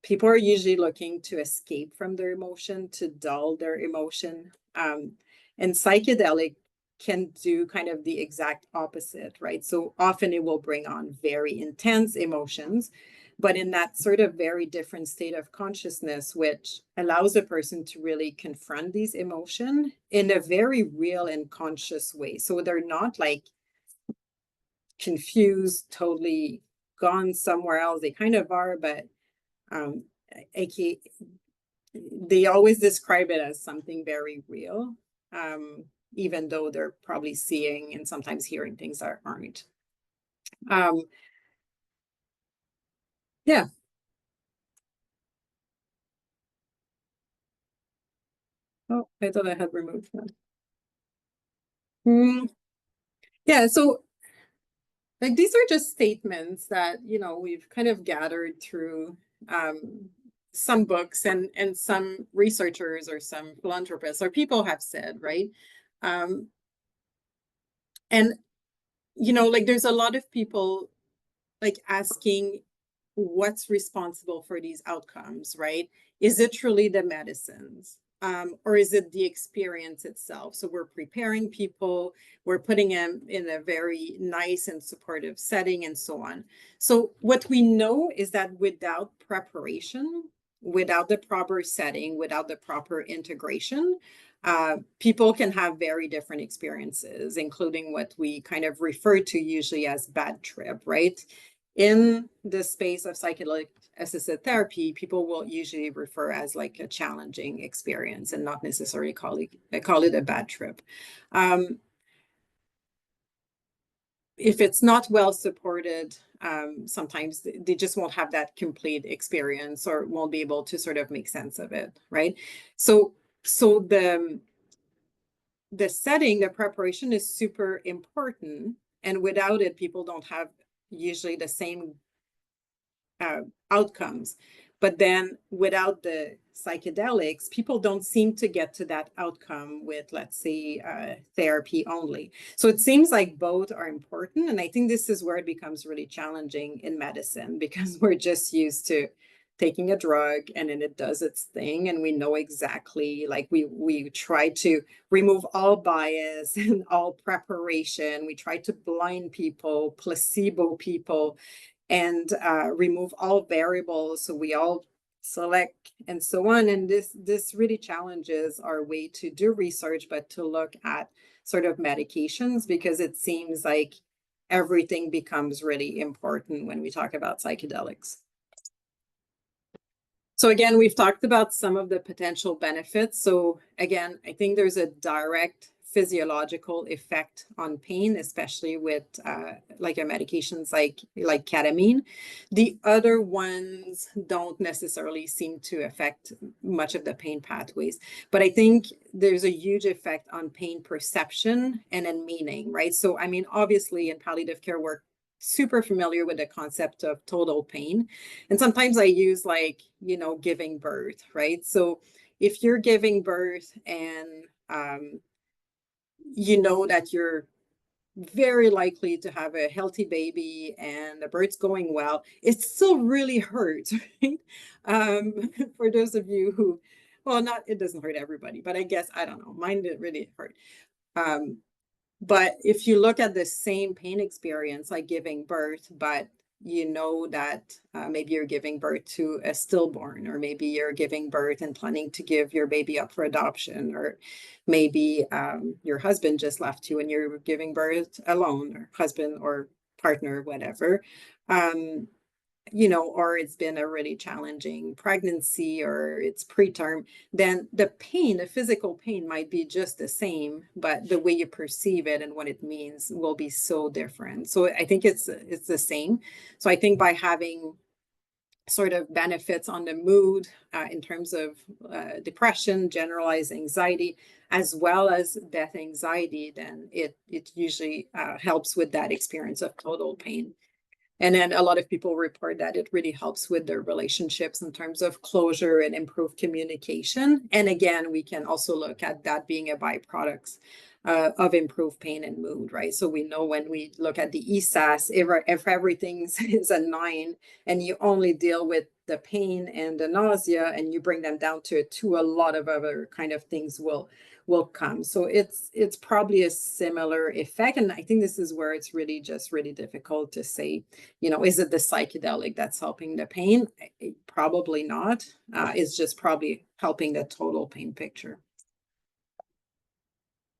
people are usually looking to escape from their emotion, to dull their emotion. And psychedelic can do kind of the exact opposite, right? So often it will bring on very intense emotions, but in that sort of very different state of consciousness, which allows a person to really confront these emotions in a very real and conscious way. So they're not like confused, totally gone somewhere else. They kind of are, but they always describe it as something very real, even though they're probably seeing and sometimes hearing things that aren't. Yeah. Oh, I thought I had removed that. Yeah, so like these are just statements that, you know, we've kind of gathered through some books and some researchers or some philanthropists or people have said, right? And, you know, like there's a lot of people like asking what's responsible for these outcomes, right? Is it truly the medicines? Or is it the experience itself? So we're preparing people, we're putting them in a very nice and supportive setting and so on. So what we know is that without preparation, without the proper setting, without the proper integration, people can have very different experiences, including what we kind of refer to usually as bad trip, right? In the space of psychedelic-assisted therapy, people will usually refer as like a challenging experience and not necessarily call it a bad trip. If it's not well supported, sometimes they just won't have that complete experience or won't be able to sort of make sense of it, right? So the setting, the preparation is super important, and without it, people don't have usually the same outcomes. But then without the psychedelics, people don't seem to get to that outcome with, let's say, therapy only. So it seems like both are important. And I think this is where it becomes really challenging in medicine, because we're just used to taking a drug and then it does its thing. And we know exactly, like we try to remove all bias and all preparation. We try to blind people, placebo people, and remove all variables, so we all select and so on. And this really challenges our way to do research, but to look at sort of medications, because it seems like everything becomes really important when we talk about psychedelics. So again, we've talked about some of the potential benefits. So again, I think there's a direct physiological effect on pain, especially with like medications like ketamine. The other ones don't necessarily seem to affect much of the pain pathways, but I think there's a huge effect on pain perception and in meaning, right? So I mean, obviously in palliative care, we're super familiar with the concept of total pain. And sometimes I use like, you know, giving birth, right? So if you're giving birth and you know that you're very likely to have a healthy baby and the birth's going well, it still really hurts, right? For those of you who, well, it doesn't hurt everybody, but I guess, I don't know, mine didn't really hurt. But if you look at the same pain experience, like giving birth, but you know that maybe you're giving birth to a stillborn, or maybe you're giving birth and planning to give your baby up for adoption, or maybe your husband just left you and you're giving birth alone, or husband or partner, whatever. You know, or it's been a really challenging pregnancy, or it's preterm, then the pain, the physical pain might be just the same, but the way you perceive it and what it means will be so different. So I think it's the same. So I think by having sort of benefits on the mood in terms of depression, generalized anxiety, as well as death anxiety, then it usually helps with that experience of total pain. And then a lot of people report that it really helps with their relationships in terms of closure and improved communication. And again, we can also look at that being a byproduct of improved pain and mood, right? So we know when we look at the ESAS, if everything is a 9 and you only deal with the pain and the nausea and you bring them down to a 2, a lot of other kind of things will come. So it's probably a similar effect. And I think this is where it's really difficult to say, you know, is it the psychedelic that's helping the pain? Probably not. It's just probably helping the total pain picture.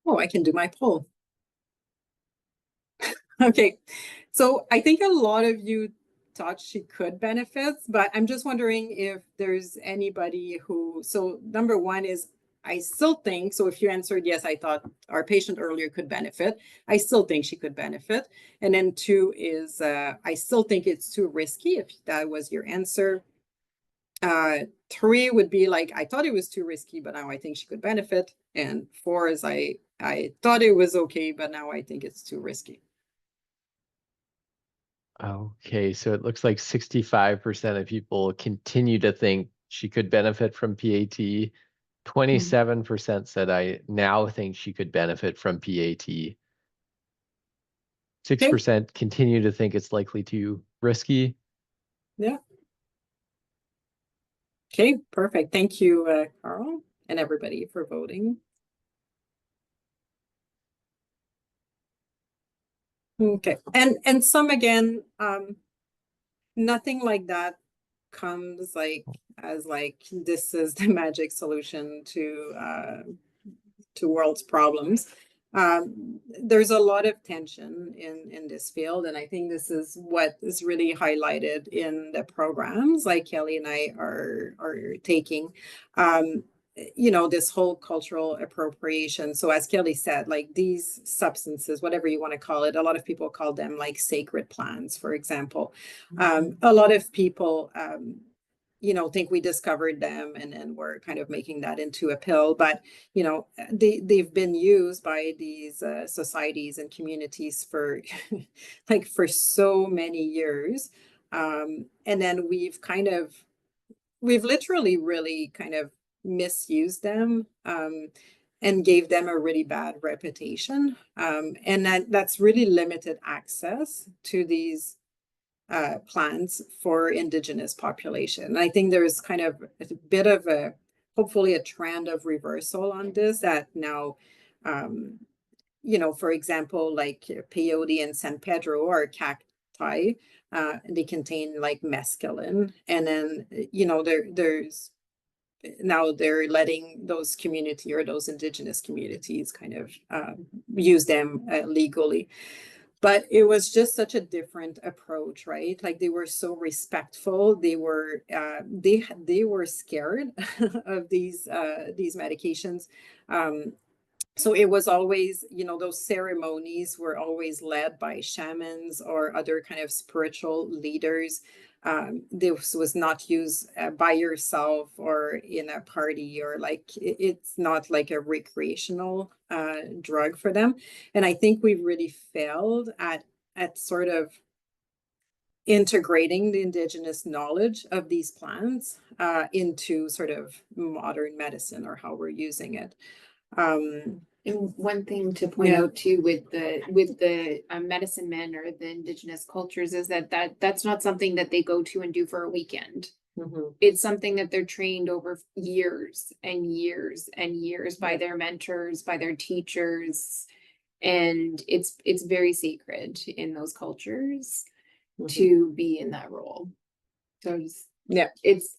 Oh, I can do my poll. Okay, so I think a lot of you thought she could benefit, but I'm just wondering if there's anybody who, so number 1 is, I still think, so if you answered yes, I thought our patient earlier could benefit, I still think she could benefit. And then 2 is, I still think it's too risky, if that was your answer. 3 would be like, I thought it was too risky, but now I think she could benefit. And 4 is, I thought it was okay, but now I think it's too risky. Okay, so it looks like 65% of people continue to think she could benefit from PAT. 27% said I now think she could benefit from PAT. 6% continue to think it's likely too risky. Yeah. Okay, perfect. Thank you, Carl, and everybody for voting. Okay, and some, again, nothing like that comes like as like this is the magic solution to world's problems. There's a lot of tension in this field, and I think this is what is really highlighted in the programs like Kelly and I are taking. You know, this whole cultural appropriation. So as Kelly said, like these substances, whatever you want to call it, a lot of people call them like sacred plants, for example. A lot of people you know, think we discovered them and then we're kind of making that into a pill. But, you know, they've been used by these societies and communities for like for so many years. And then we've literally really kind of misused them and gave them a really bad reputation. And that's really limited access to these plans for Indigenous population. And I think there's kind of a bit of hopefully a trend of reversal on this, that now, you know, for example, like peyote and San Pedro are cacti, they contain like mescaline. And then, you know, there's now they're letting those community or those Indigenous communities kind of use them legally. But it was just such a different approach, right? Like they were so respectful. They were scared of these medications. So it was always, you know, those ceremonies were always led by shamans or other kind of spiritual leaders. This was not used by yourself or in a party, or like it's not like a recreational drug for them. And I think we've really failed at sort of integrating the Indigenous knowledge of these plants into sort of modern medicine or how we're using it. And one thing to point out too with the medicine men or the Indigenous cultures is that's not something that they go to and do for a weekend. It's something that they're trained over years and years and years by their mentors, by their teachers. And it's very sacred in those cultures to be in that role. So it's,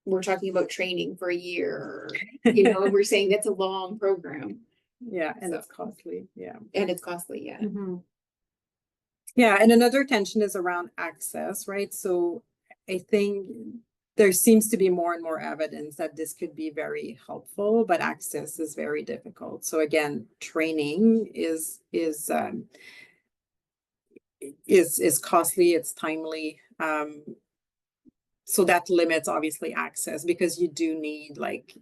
we're talking about training for a year, and we're saying that's a long program. Yeah, and So- it's costly. Yeah. And it's costly, yeah. Yeah, and another tension is around access, right? So I think there seems to be more and more evidence that this could be very helpful, but access is very difficult. So again, training is costly, it's timely. So that limits obviously access because you do need like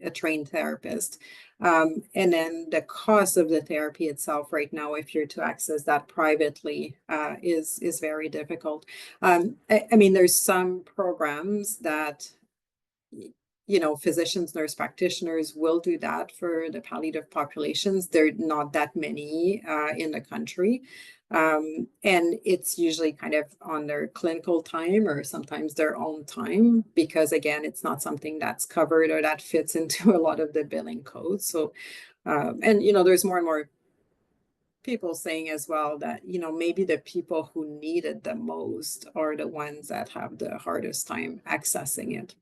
a trained therapist. And then the cost of the therapy itself right now, if you're to access that privately, is very difficult. I mean, there's some programs that physicians, nurse practitioners will do that for the palliative populations. There are not that many in the country. And it's usually kind of on their clinical time or sometimes their own time, because again, it's not something that's covered or that fits into a lot of the billing codes. So, and there's more and more people saying as well that, maybe the people who need it the most are the ones that have the hardest time accessing it.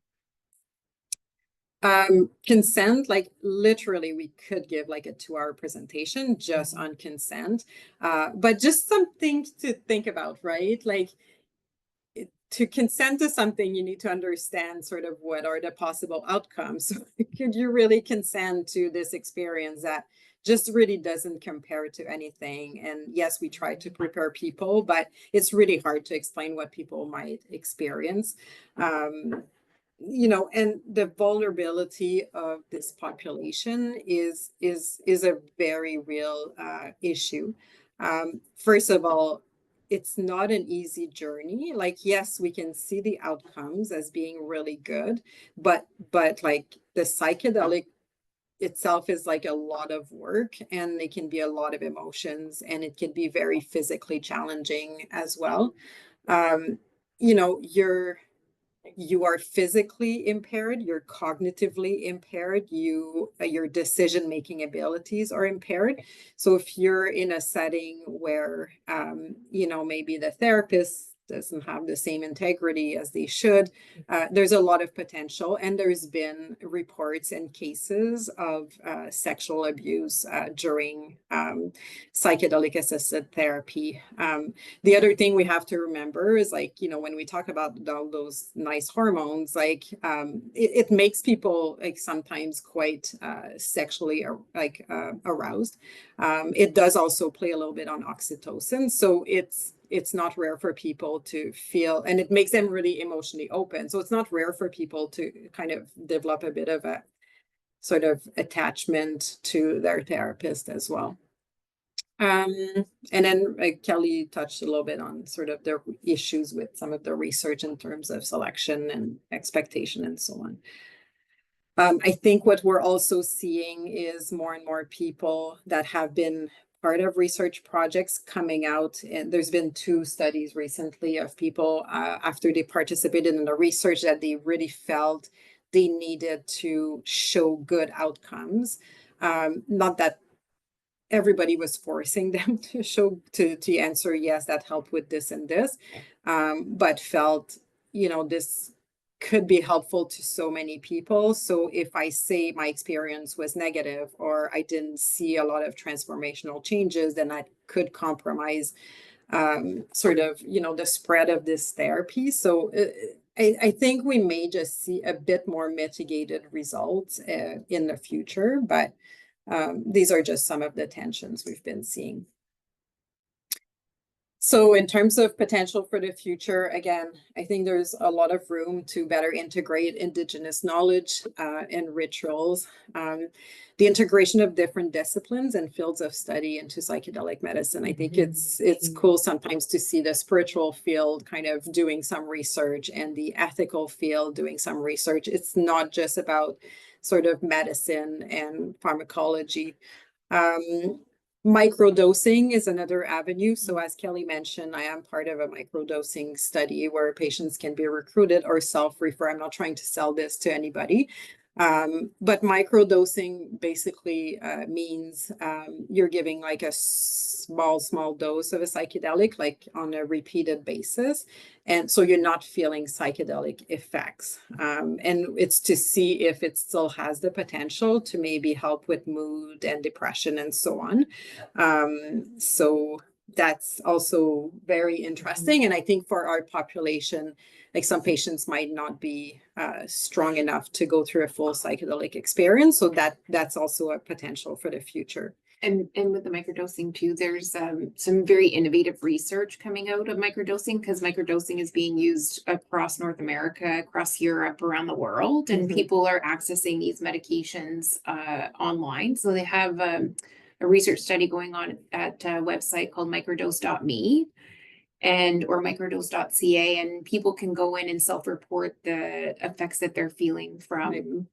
Consent, like literally we could give like a 2-hour presentation just on consent, but just something to think about, right? Like to consent to something, you need to understand sort of what are the possible outcomes. So could you really consent to this experience that just really doesn't compare to anything? And yes, we try to prepare people, but it's really hard to explain what people might experience. And the vulnerability of this population is a very real issue. First of all, it's not an easy journey. Like, yes, we can see the outcomes as being really good, but like the psychedelic itself is like a lot of work, and it can be a lot of emotions, and it can be very physically challenging as well. You are physically impaired, you're cognitively impaired, your decision-making abilities are impaired. So if you're in a setting where, maybe the therapist doesn't have the same integrity as they should, there's a lot of potential. And there's been reports and cases of sexual abuse during psychedelic-assisted therapy. The other thing we have to remember is like, when we talk about all those nice hormones, like it makes people like sometimes quite sexually aroused. It does also play a little bit on oxytocin. So it's not rare for people to feel, and it makes them really emotionally open. So it's not rare for people to kind of develop a bit of a sort of attachment to their therapist as well. And then Kelly touched a little bit on sort of the issues with some of the research in terms of selection and expectation and so on. I think what we're also seeing is more and more people that have been part of research projects coming out. And there's been 2 studies recently of people after they participated in the research that they really felt they needed to show good outcomes. Not that everybody was forcing them to answer, yes, that helped with this and this, but felt, this could be helpful to so many people. So if I say my experience was negative or I didn't see a lot of transformational changes, then that could compromise sort of, the spread of this therapy. So I think we may just see a bit more mitigated results in the future, but these are just some of the tensions we've been seeing. So in terms of potential for the future, again, I think there's a lot of room to better integrate Indigenous knowledge and rituals. The integration of different disciplines and fields of study into psychedelic medicine. I think it's cool sometimes to see the spiritual field kind of doing some research and the ethical field doing some research. It's not just about sort of medicine and pharmacology. Microdosing is another avenue. So as Kelly mentioned, I am part of a microdosing study where patients can be recruited or self-refer. I'm not trying to sell this to anybody. But microdosing basically means you're giving like a small dose of a psychedelic, like on a repeated basis. And so you're not feeling psychedelic effects. And it's to see if it still has the potential to maybe help with mood and depression and so on. So that's also very interesting. And I think for our population, like some patients might not be strong enough to go through a full psychedelic experience. So that's also a potential for the future. And with the microdosing too, there's some very innovative research coming out of microdosing, because microdosing is being used across North America, across Europe, around the world, and people are accessing these medications online. So they have a research study going on at a website called microdose.me or microdose.ca, and people can go in and self-report the effects that they're feeling from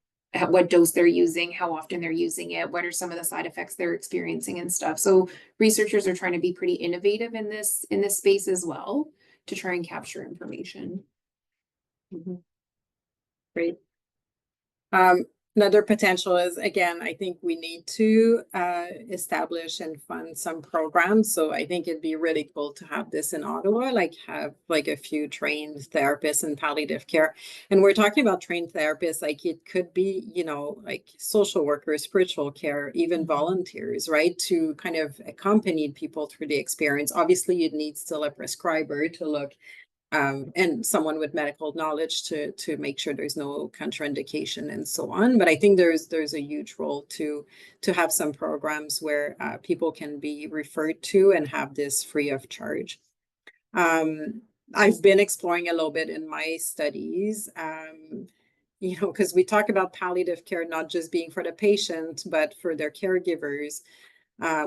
what dose they're using, how often they're using it, what are some of the side effects they're experiencing and stuff. So researchers are trying to be pretty innovative in this space as well, to try and capture information. Great. Another potential is, again, I think we need to establish and fund some programs. So I think it'd be really cool to have this in Ottawa, like have like a few trained therapists in palliative care. And we're talking about trained therapists, like it could be, you know, like social workers, spiritual care, even volunteers, right? To kind of accompany people through the experience. Obviously, you'd need still a prescriber to look and someone with medical knowledge to make sure there's no contraindication and so on. But I think there's a huge role to have some programs where people can be referred to and have this free of charge. I've been exploring a little bit in my studies, you know, because we talk about palliative care not just being for the patient, but for their caregivers.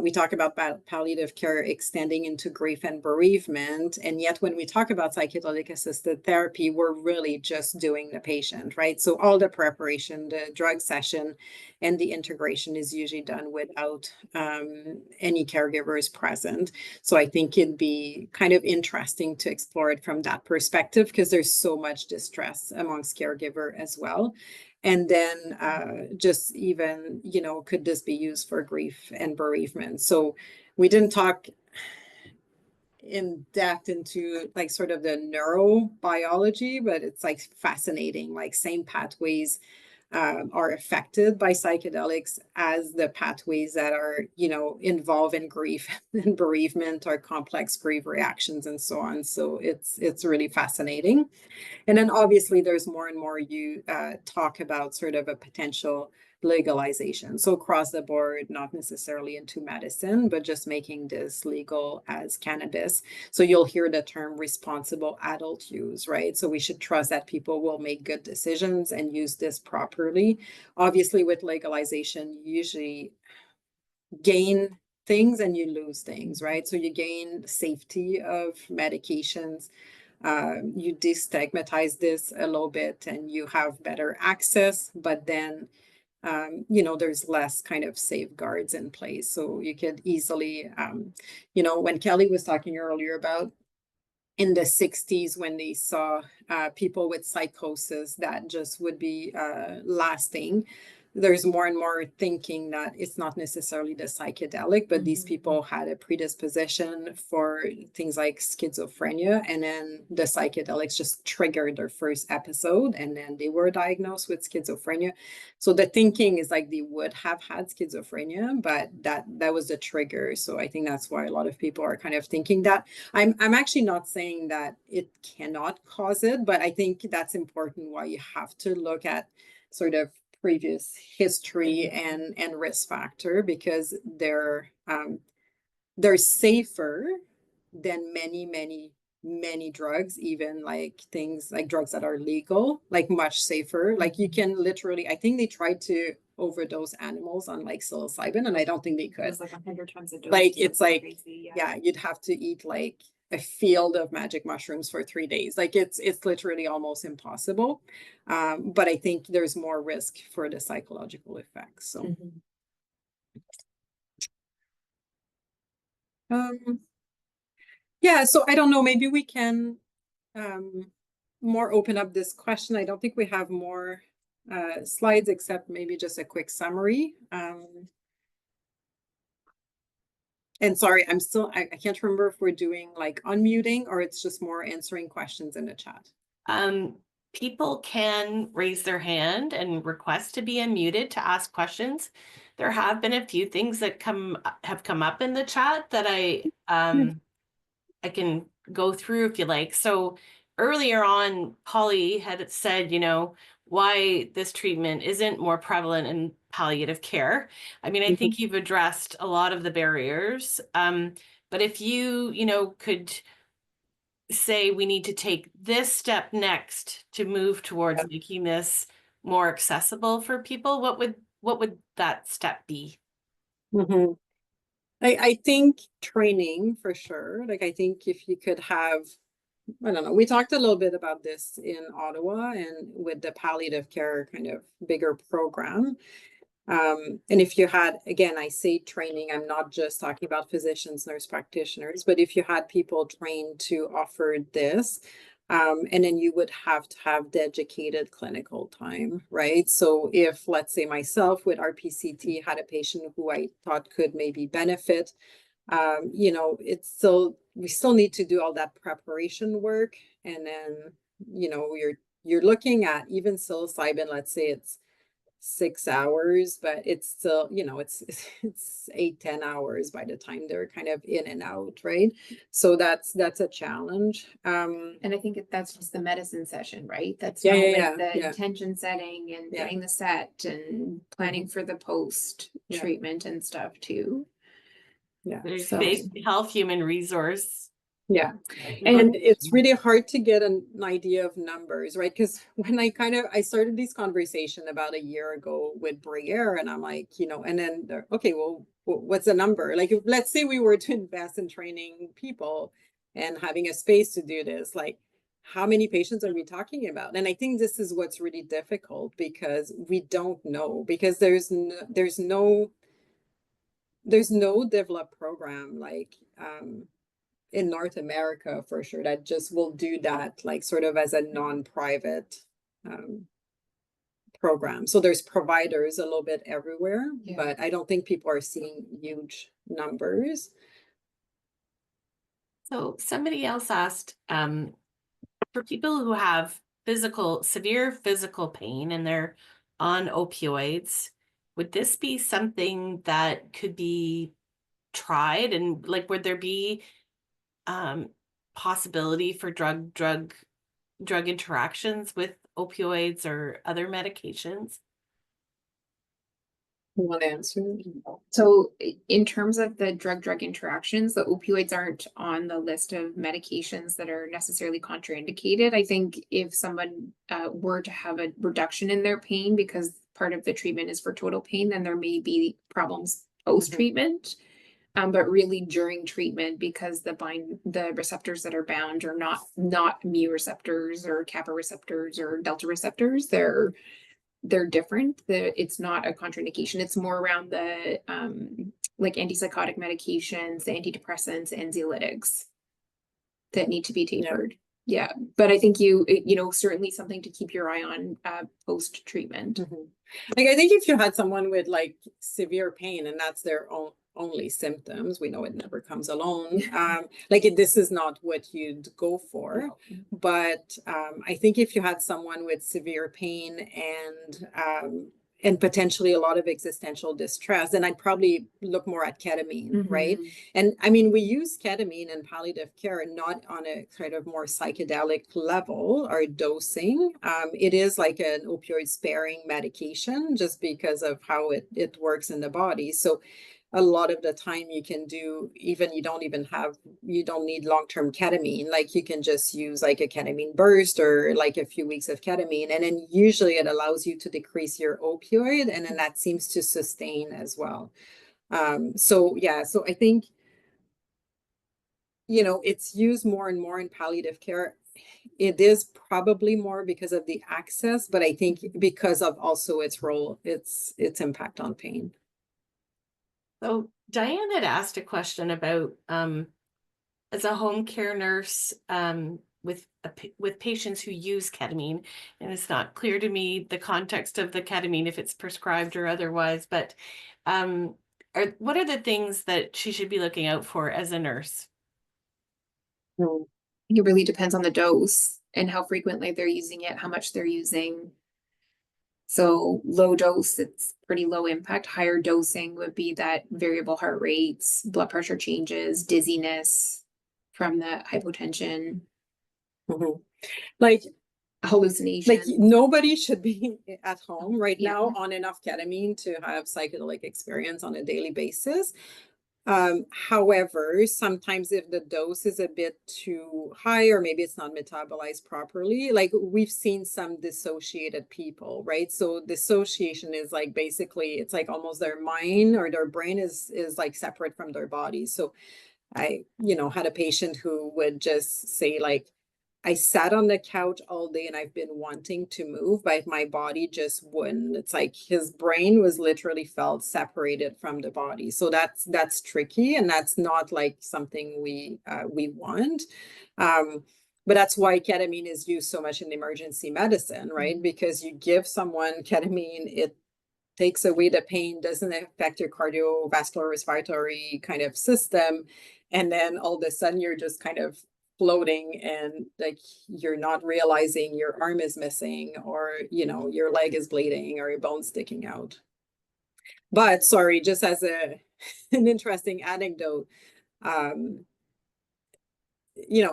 We talk about palliative care extending into grief and bereavement. And yet when we talk about psychedelic-assisted therapy, we're really just doing the patient, right? So all the preparation, the drug session, and the integration is usually done without any caregivers present. So I think it'd be kind of interesting to explore it from that perspective, because there's so much distress amongst caregiver as well. And then just even, you know, could this be used for grief and bereavement? So we didn't talk in depth into like sort of the neurobiology, but it's like fascinating, like same pathways are affected by psychedelics as the pathways that are, you know, involved in grief and bereavement or complex grief reactions and so on. So it's really fascinating. And then obviously there's more and more you talk about sort of a potential legalization. So across the board, not necessarily into medicine, but just making this legal as cannabis. So you'll hear the term responsible adult use, right? So we should trust that people will make good decisions and use this properly. Obviously with legalization, you usually gain things and you lose things, right? So you gain safety of medications. You destigmatize this a little bit and you have better access, but then you know, there's less kind of safeguards in place. So you could easily, you know, when Kelly was talking earlier about in the 60s, when they saw people with psychosis that just would be lasting, there's more and more thinking that it's not necessarily the psychedelic, but these people had a predisposition for things like schizophrenia, and then the psychedelics just triggered their first episode, and then they were diagnosed with schizophrenia. So the thinking is like they would have had schizophrenia, but that was the trigger. So I think that's why a lot of people are kind of thinking that. I'm actually not saying that it cannot cause it, but I think that's important why you have to look at sort of previous history and risk factor, because they're safer than many drugs, even like things like drugs that are legal, like much safer. Like you can literally, I think they tried to overdose animals on like psilocybin, and I don't think they could. It's like 100 tons of dose. Like it's like crazy, yeah, you'd have to eat like a field of magic mushrooms for 3 days. Like it's literally almost impossible. But I think there's more risk for the psychological effects. So Yeah, so I don't know, maybe we can more open up this question. I don't think we have more slides except maybe just a quick summary. And sorry, I can't remember if we're doing like unmuting or it's just more answering questions in the chat. People can raise their hand and request to be unmuted to ask questions. There have been a few things that have come up in the chat that I can go through if you like. So earlier on, Polly had said, why this treatment isn't more prevalent in palliative care. I mean, I think you've addressed a lot of the barriers. But if you could say we need to take this step next to move towards making this more accessible for people, what would that step be? I think training for sure. Like, I think if you could have, I don't know, we talked a little bit about this in Ottawa and with the palliative care kind of bigger program. And if you had, again, I say training, I'm not just talking about physicians, nurse practitioners, but if you had people trained to offer this, and then you would have to have dedicated clinical time, right? So if, let's say myself with RPCT had a patient who I thought could maybe benefit, we still need to do all that preparation work. And then, you're looking at even psilocybin, let's say it's 6 hours, but it's still, it's 8-10 hours by the time they're kind of in and out, right? So that's a challenge. And I think that's just the medicine session, right? That's Yeah, not yeah, like the yeah. intention setting and Yeah. getting the set and planning for the post treatment and stuff too. Yeah. There's So- big health human resource. Yeah. And And it's really hard to get an idea of numbers, right? Because when I started these conversation about a year ago with Briere, and I'm like, and then okay, well, what's the number? Like, let's say we were to invest in training people and having a space to do this, like, how many patients are we talking about? And I think this is what's really difficult because we don't know, because there's no developed program like in North America for sure that just will do that like sort of as a non-private program. So there's providers a little bit everywhere, but I don't think people are seeing huge numbers. So somebody else asked, for people who have severe physical pain and they're on opioids, would this be something that could be tried? And like, would there be possibility for drug interactions with opioids or other medications? You want to answer? so in terms of the drug interactions, the opioids aren't on the list of medications that are necessarily contraindicated. I think if someone were to have a reduction in their pain because part of the treatment is for total pain, then there may be problems post-treatment. But really during treatment, because the receptors that are bound are not mu receptors or kappa receptors or delta receptors. They're different. It's not a contraindication. It's more around the like antipsychotic medications, the antidepressants, anxiolytics that need to be tapered. Yeah. But I think certainly something to keep your eye on post treatment. Like, I think if you had someone with like severe pain and that's their only symptoms, we know it never comes alone. This is not what you'd go for. No. But I think if you had someone with severe pain and potentially a lot of existential distress, then I'd probably look more at ketamine, right? And I mean, we use ketamine in palliative care, not on a kind of more psychedelic level or dosing. It is like an opioid sparing medication just because of how it works in the body. So a lot of the time you can do, you don't need long-term ketamine. Like, you can just use like a ketamine burst or like a few weeks of ketamine. And then usually it allows you to decrease your opioid. And then that seems to sustain as well. So I think, it's used more and more in palliative care. It is probably more because of the access, but I think because of also its role, its impact on pain. So Diane had asked a question about as a home care nurse with patients who use ketamine, and it's not clear to me the context of the ketamine, if it's prescribed or otherwise, but what are the things that she should be looking out for as a nurse? It really depends on the dose and how frequently they're using it, how much they're using. So low dose, it's pretty low impact. Higher dosing would be that variable heart rates, blood pressure changes, dizziness from the hypotension, Like hallucination. nobody should be at home right Yeah. now on enough ketamine to have psychedelic experience on a daily basis. However, sometimes if the dose is a bit too high, or maybe it's not metabolized properly, like we've seen some dissociated people, right? So dissociation is like basically it's like almost their mind or their brain is like separate from their body. So I, had a patient who would just say like, I sat on the couch all day and I've been wanting to move, but my body just wouldn't. It's like his brain was literally felt separated from the body. So that's tricky, and that's not like something we want. But that's why ketamine is used so much in emergency medicine, right? Because you give someone ketamine, it takes away the pain, doesn't affect your cardiovascular respiratory kind of system. And then all of a sudden you're just kind of floating, and like you're not realizing your arm is missing, or your leg is bleeding, or your bone sticking out. But sorry, just as an interesting anecdote,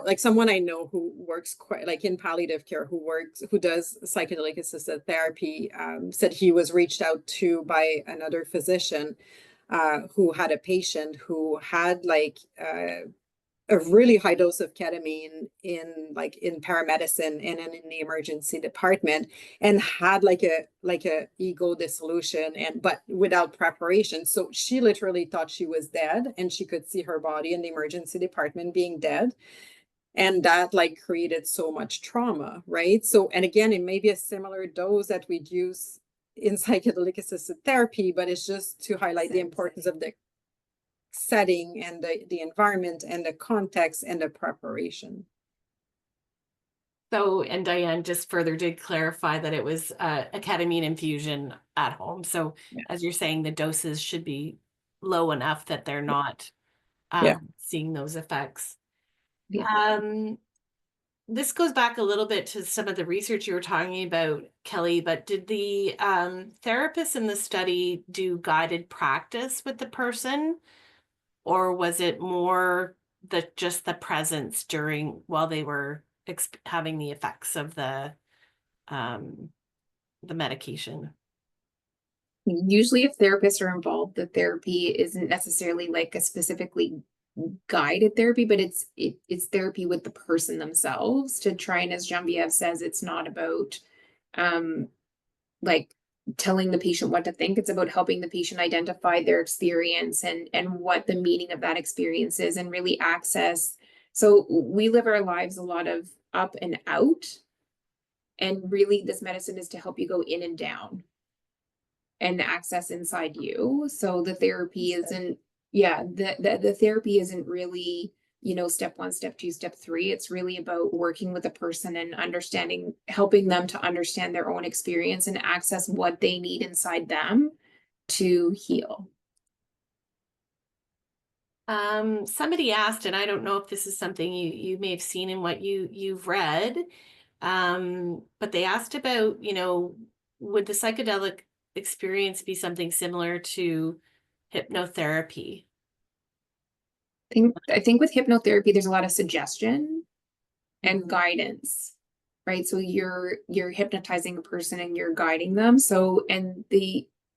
like someone I know who works quite like in palliative care, who does psychedelic assisted therapy, said he was reached out to by another physician who had a patient who had like a really high dose of ketamine in paramedicine and in the emergency department, and had like a ego dissolution, but without preparation. So she literally thought she was dead, and she could see her body in the emergency department being dead. And that like created so much trauma, right? So, and again, it may be a similar dose that we'd use in psychedelic assisted therapy, but it's just to highlight the importance of the setting and the environment and the context and the preparation. So, and Diane just further did clarify that it was a ketamine infusion at home. So as you're saying, the doses should be low enough that they're not seeing those effects. This goes back a little bit to some of the research you were talking about, Kelly, but did the therapists in the study do guided practice with the person? Or was it more just the presence while they were having the effects of the medication? Usually if therapists are involved, the therapy isn't necessarily like a specifically guided therapy, but it's therapy with the person themselves to try. And as Genevieve says, it's not about like telling the patient what to think. It's about helping the patient identify their experience and what the meaning of that experience is, and really access. So we live our lives a lot of up and out, and really this medicine is to help you go in and down and access inside you. So the therapy isn't the therapy isn't really step 1, step 2, step 3. It's really about working with a person and understanding, helping them to understand their own experience and access what they need inside them to heal. Somebody asked, and I don't know if this is something you may have seen in what you've read, but they asked about, would the psychedelic experience be something similar to hypnotherapy? I think with hypnotherapy, there's a lot of suggestion and guidance, right? So you're hypnotizing a person and you're guiding them. So, and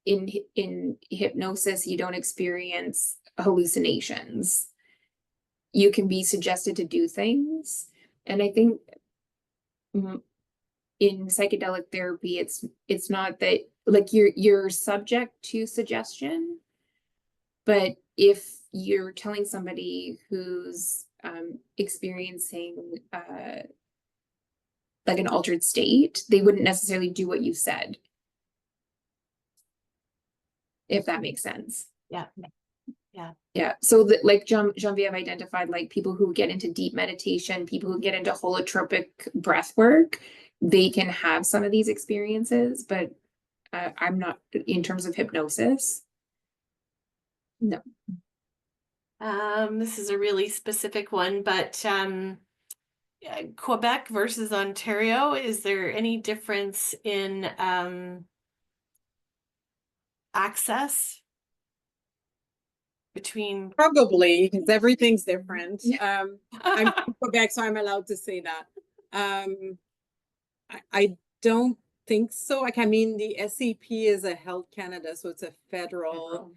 in hypnosis, you don't experience hallucinations. You can be suggested to do things. And I think in psychedelic therapy, it's not that like you're subject to suggestion, but if you're telling somebody who's experiencing like an altered state, they wouldn't necessarily do what you said, if that makes sense. Yeah. Yeah, so that like Genevieve identified, like people who get into deep meditation, people who get into holotropic breath work, they can have some of these experiences, but I'm not in terms of hypnosis. No. This is a really specific one, but Quebec versus Ontario, is there any difference in access between? Probably, because everything's different. I'm from Quebec, so I'm allowed to say that. I don't think so. Like, I mean, the SAP is a Health Canada, so it's a federal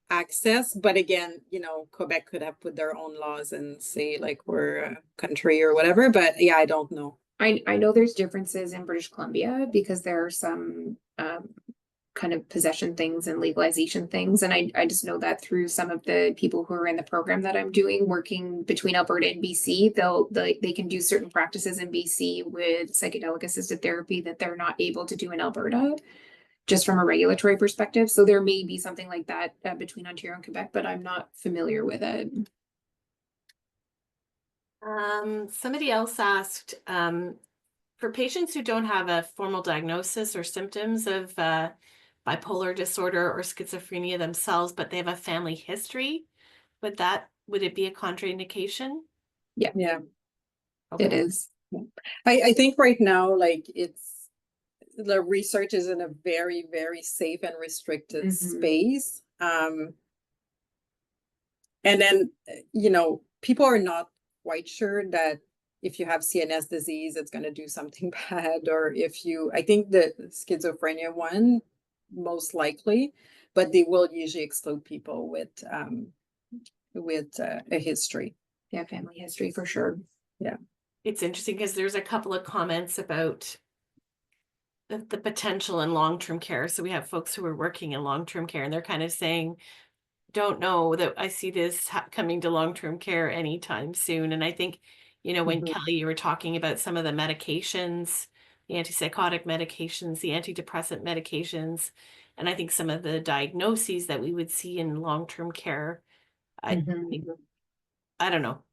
access. But again, you know, Quebec could have put their own laws and say like we're a country or whatever. But yeah, I don't know. I know there's differences in British Columbia because there are some kind of possession things and legalization things. And I just know that through some of the people who are in the program that I'm doing, working between Alberta and BC, they can do certain practices in BC with psychedelic assisted therapy that they're not able to do in Alberta, just from a regulatory perspective. So there may be something like that between Ontario and Quebec, but I'm not familiar with it. Somebody else asked, for patients who don't have a formal diagnosis or symptoms of bipolar disorder or schizophrenia themselves, but they have a family history, would it be a contraindication? Yeah. Okay. It is. I think right now, like the research is in a very, very safe and restricted space. And then, you know, people are not quite sure that if you have CNS disease, it's going to do something bad, or I think the schizophrenia one, most likely, but they will usually exclude people with a history. Yeah, family history for sure. Yeah. It's interesting because there's a couple of comments about the potential in long-term care. So we have folks who are working in long-term care and they're kind of saying, don't know that I see this coming to long-term care anytime soon. And I think, you know, when Kelly, you were talking about some of the medications, the antipsychotic medications, the antidepressant medications, and I think some of the diagnoses that we would see in long-term care, I don't know.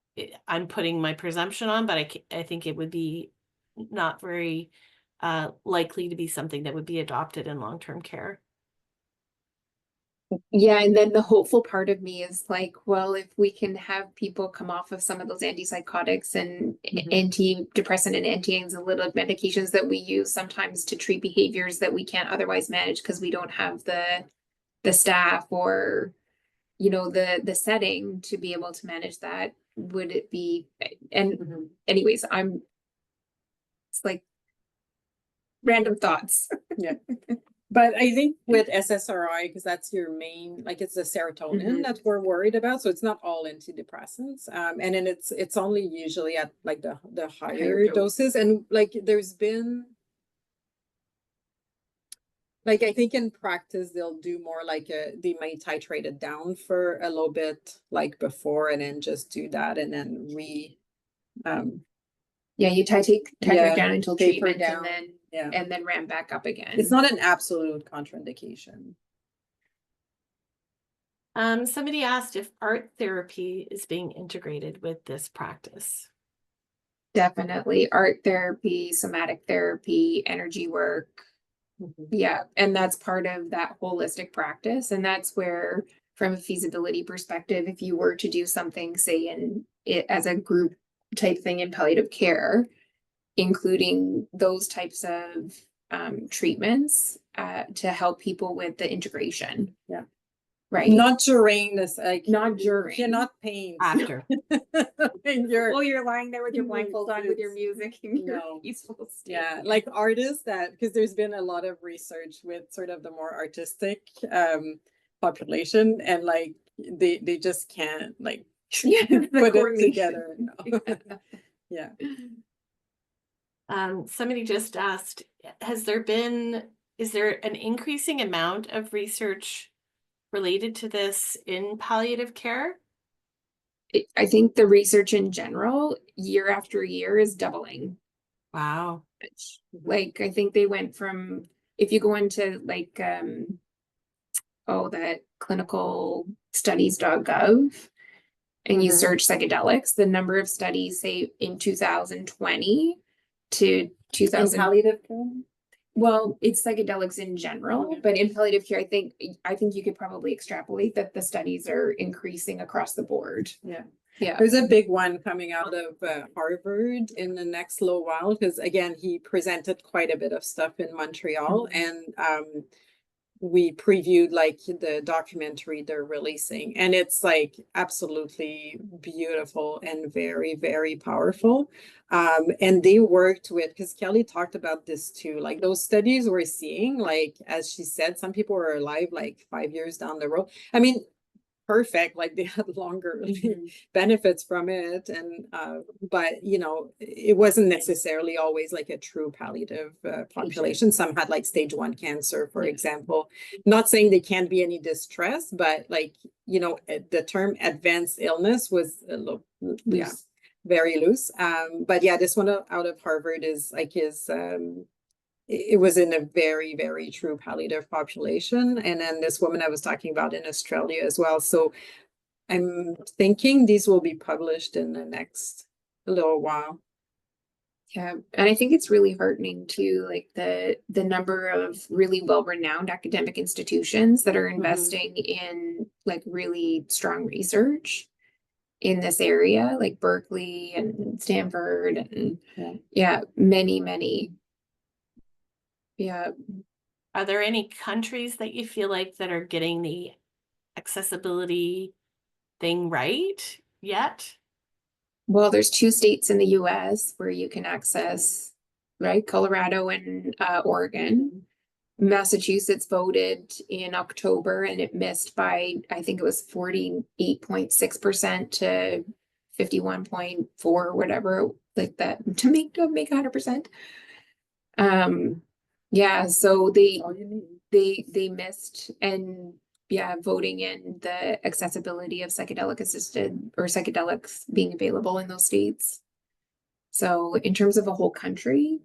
I'm putting my presumption on, but I think it would be not very likely to be something that would be adopted in long-term care. Yeah, and then the hopeful part of me is like, well, if we can have people come off of some of those antipsychotics and antidepressant and anti-anxiolytic medications that we use sometimes to treat behaviors that we can't otherwise manage because we don't have the staff or, you know, the setting to be able to manage that, would it be, and anyways, it's like random thoughts. Yeah. But I think with SSRI, because that's your main, like it's the serotonin that we're worried about. So it's not all antidepressants. And then it's only usually at like the higher doses. And like there's been, like I think in practice they'll do more like they might titrate it down for a little bit like before and then just do that and then yeah, you titrate down until treatment down. And then ramp back up again. It's not an absolute contraindication. Somebody asked if art therapy is being integrated with this practice. Definitely art therapy, somatic therapy, energy work. Yeah, and that's part of that holistic practice. And that's where, from a feasibility perspective, if you were to do something, say in it as a group type thing in palliative care, including those types of treatments to help people with the integration. Yeah. Right. Not during this, like not during. You're not pain. After. You're lying there with your blindfold on with your music and your peaceful state. Yeah, like artists because there's been a lot of research with sort of the more artistic population and like they just can't like put it together. Yeah. Somebody just asked, is there an increasing amount of research related to this in palliative care? I think the research in general, year after year, is doubling. Wow. Like, I think they went from, if you go into like that clinicalstudies.gov, and you Mhm. search psychedelics, the number of studies, say in 2020 to In 2000, palliative care? well, it's psychedelics in general, Okay. but in palliative care, I think you could probably extrapolate that the studies are increasing across the board. Yeah. Yeah. There's a big one coming out of Harvard in the next little while, because again, he presented quite a bit of stuff in Montreal, and we previewed like the documentary they're releasing, and it's like absolutely beautiful and very, very powerful. And they worked with, because Kelly talked about this too, like those studies we're seeing, like as she said, some people are alive like 5 years down the road. I mean, perfect, like they had longer benefits from it, and but you know, it wasn't necessarily always like a true palliative population. Some had like stage 1 cancer, for example. Not saying they can't be any distress, but like, you know, the term advanced illness was a little loose, very loose. But yeah, this one out of Harvard is like it was in a very, very true palliative population. And then this woman I was talking about in Australia as well. So I'm thinking these will be published in the next little while. Yeah, and I think it's really heartening too, like the number of really well-renowned academic institutions that are investing in like really strong research in this area, like Berkeley and Stanford, and many. Yeah. Are there any countries that you feel like that are getting the accessibility thing right yet? Well, there's 2 states in the US where you can access, right? Colorado and Oregon. Massachusetts voted in October and it missed by, I think it was 48.6% to 51.4, whatever, like that, to make 100%. Yeah, so they missed, and voting in the accessibility of psychedelic assisted or psychedelics being available in those states. So in terms of a whole country,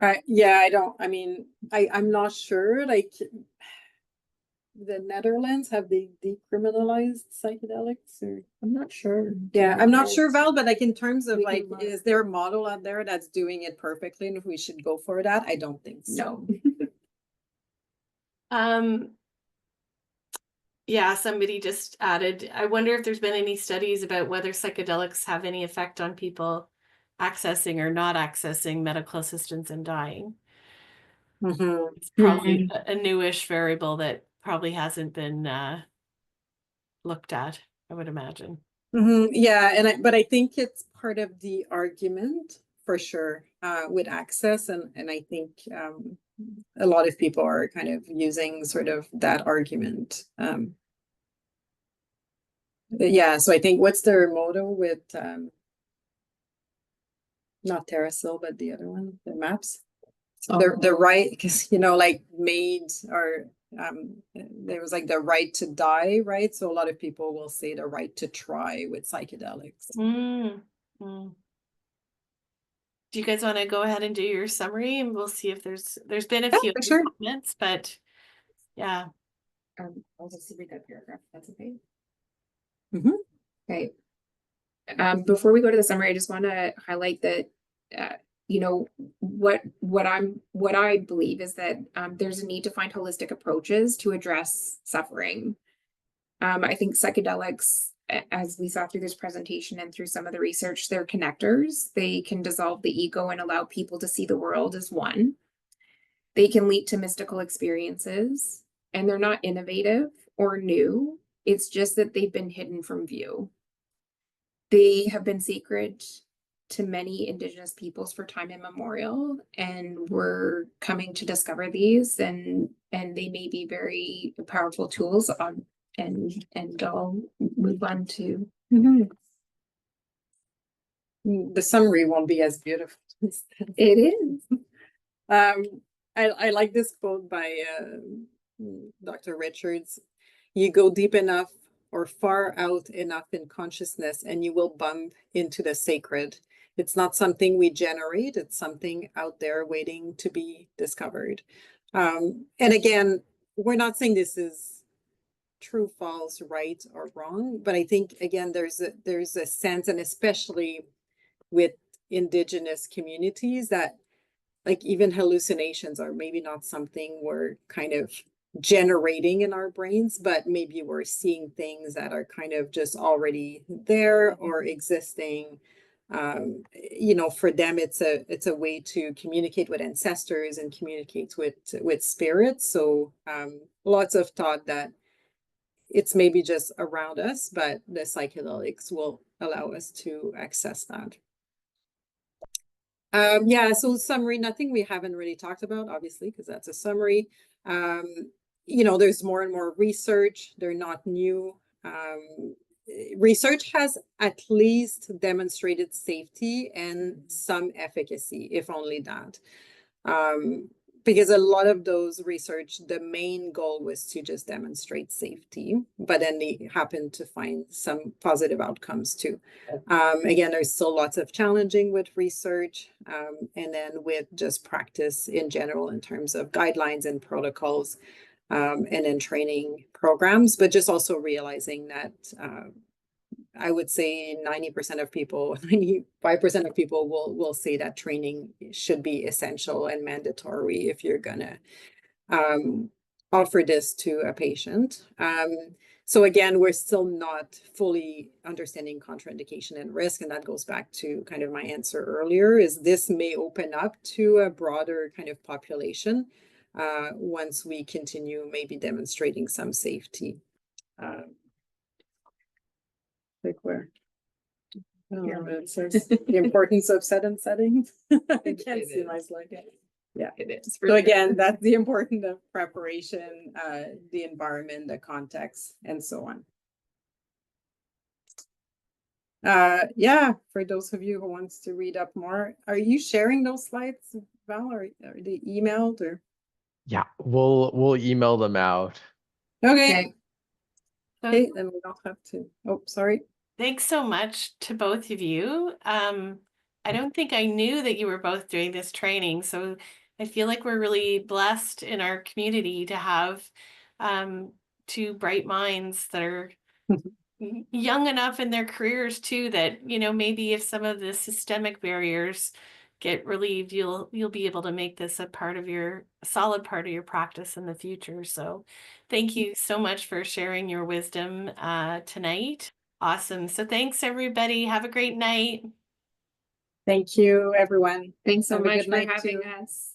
I'm not sure, like the Netherlands, have they decriminalized psychedelics, or I'm not sure. yeah, I'm not sure, Val, but like in terms of We like, can look. is there a model out there that's doing it perfectly and if we should go for that? I don't think so. Yeah, somebody just added, I wonder if there's been any studies about whether psychedelics have any effect on people accessing or not accessing medical assistance and dying. It's probably a newish variable that probably hasn't been looked at, I would imagine. Yeah, but I think it's part of the argument for sure with access, and I think a lot of people are kind of using sort of that argument. Yeah, so I think what's their motto with not Terrasil, but the other one, the maps. The right, because you know, like made or there was like the right to die, right? So a lot of people will say the right to try with psychedelics. Do you guys want to go ahead and do your summary, and we'll see if there's been a few comments, but yeah. I'll just read that paragraph. That's okay. Okay. Before we go to the summary, I just want to highlight that you know, what I believe is that there's a need to find holistic approaches to address suffering. I think psychedelics, as we saw through this presentation and through some of the research, they're connectors. They can dissolve the ego and allow people to see the world as one. They can lead to mystical experiences, and they're not innovative or new. It's just that they've been hidden from view. They have been sacred to many Indigenous peoples for time immemorial, and we're coming to discover these, and they may be very powerful tools on, and I'll move on to the summary won't be as beautiful. It is. I like this quote by Dr. Richards. You go deep enough or far out enough in consciousness and you will bump into the sacred. It's not something we generate, it's something out there waiting to be discovered. And again, we're not saying this is true, false, right, or wrong, but I think again there's a sense, and especially with Indigenous communities, that like even hallucinations are maybe not something we're kind of generating in our brains, but maybe we're seeing things that are kind of just already there or existing. For them, it's a way to communicate with ancestors and communicate with spirits. So lots of thought that it's maybe just around us, but the psychedelics will allow us to access that. So summary, nothing we haven't really talked about, obviously, because that's a summary. There's more and more research. They're not new. Research has at least demonstrated safety and some efficacy, if only that. Because a lot of those research, the main goal was to just demonstrate safety, but then they happened to find some positive outcomes too. Again, there's still lots of challenging with research, and then with just practice in general in terms of guidelines and protocols, and then training programs, but just also realizing that I would say 90% of people, 95% of people will say that training should be essential and mandatory if you're gonna offer this to a patient. So again, we're still not fully understanding contraindication and risk, and that goes back to kind of my answer earlier, is this may open up to a broader kind of population once we continue maybe demonstrating some safety. Like where? It says the importance of set and setting. I can't see my slide yet. Yeah, It is. so again, that's the importance of preparation, the environment, the context, and so on. For those of you who wants to read up more, are you sharing those slides, Val, or are they emailed or? Yeah, we'll email them out. Okay. So Okay, then we don't have to. Oh, sorry. thanks so much to both of you. I don't think I knew that you were both doing this training, so I feel like we're really blessed in our community to have two bright minds that are young enough in their careers too, that maybe if some of the systemic barriers get relieved, you'll be able to make this a solid part of your practice in the future. So thank you so much for sharing your wisdom tonight. Awesome. So thanks everybody. Have a great night. Thank you, everyone. Thanks so Have a much good for night, having too. us.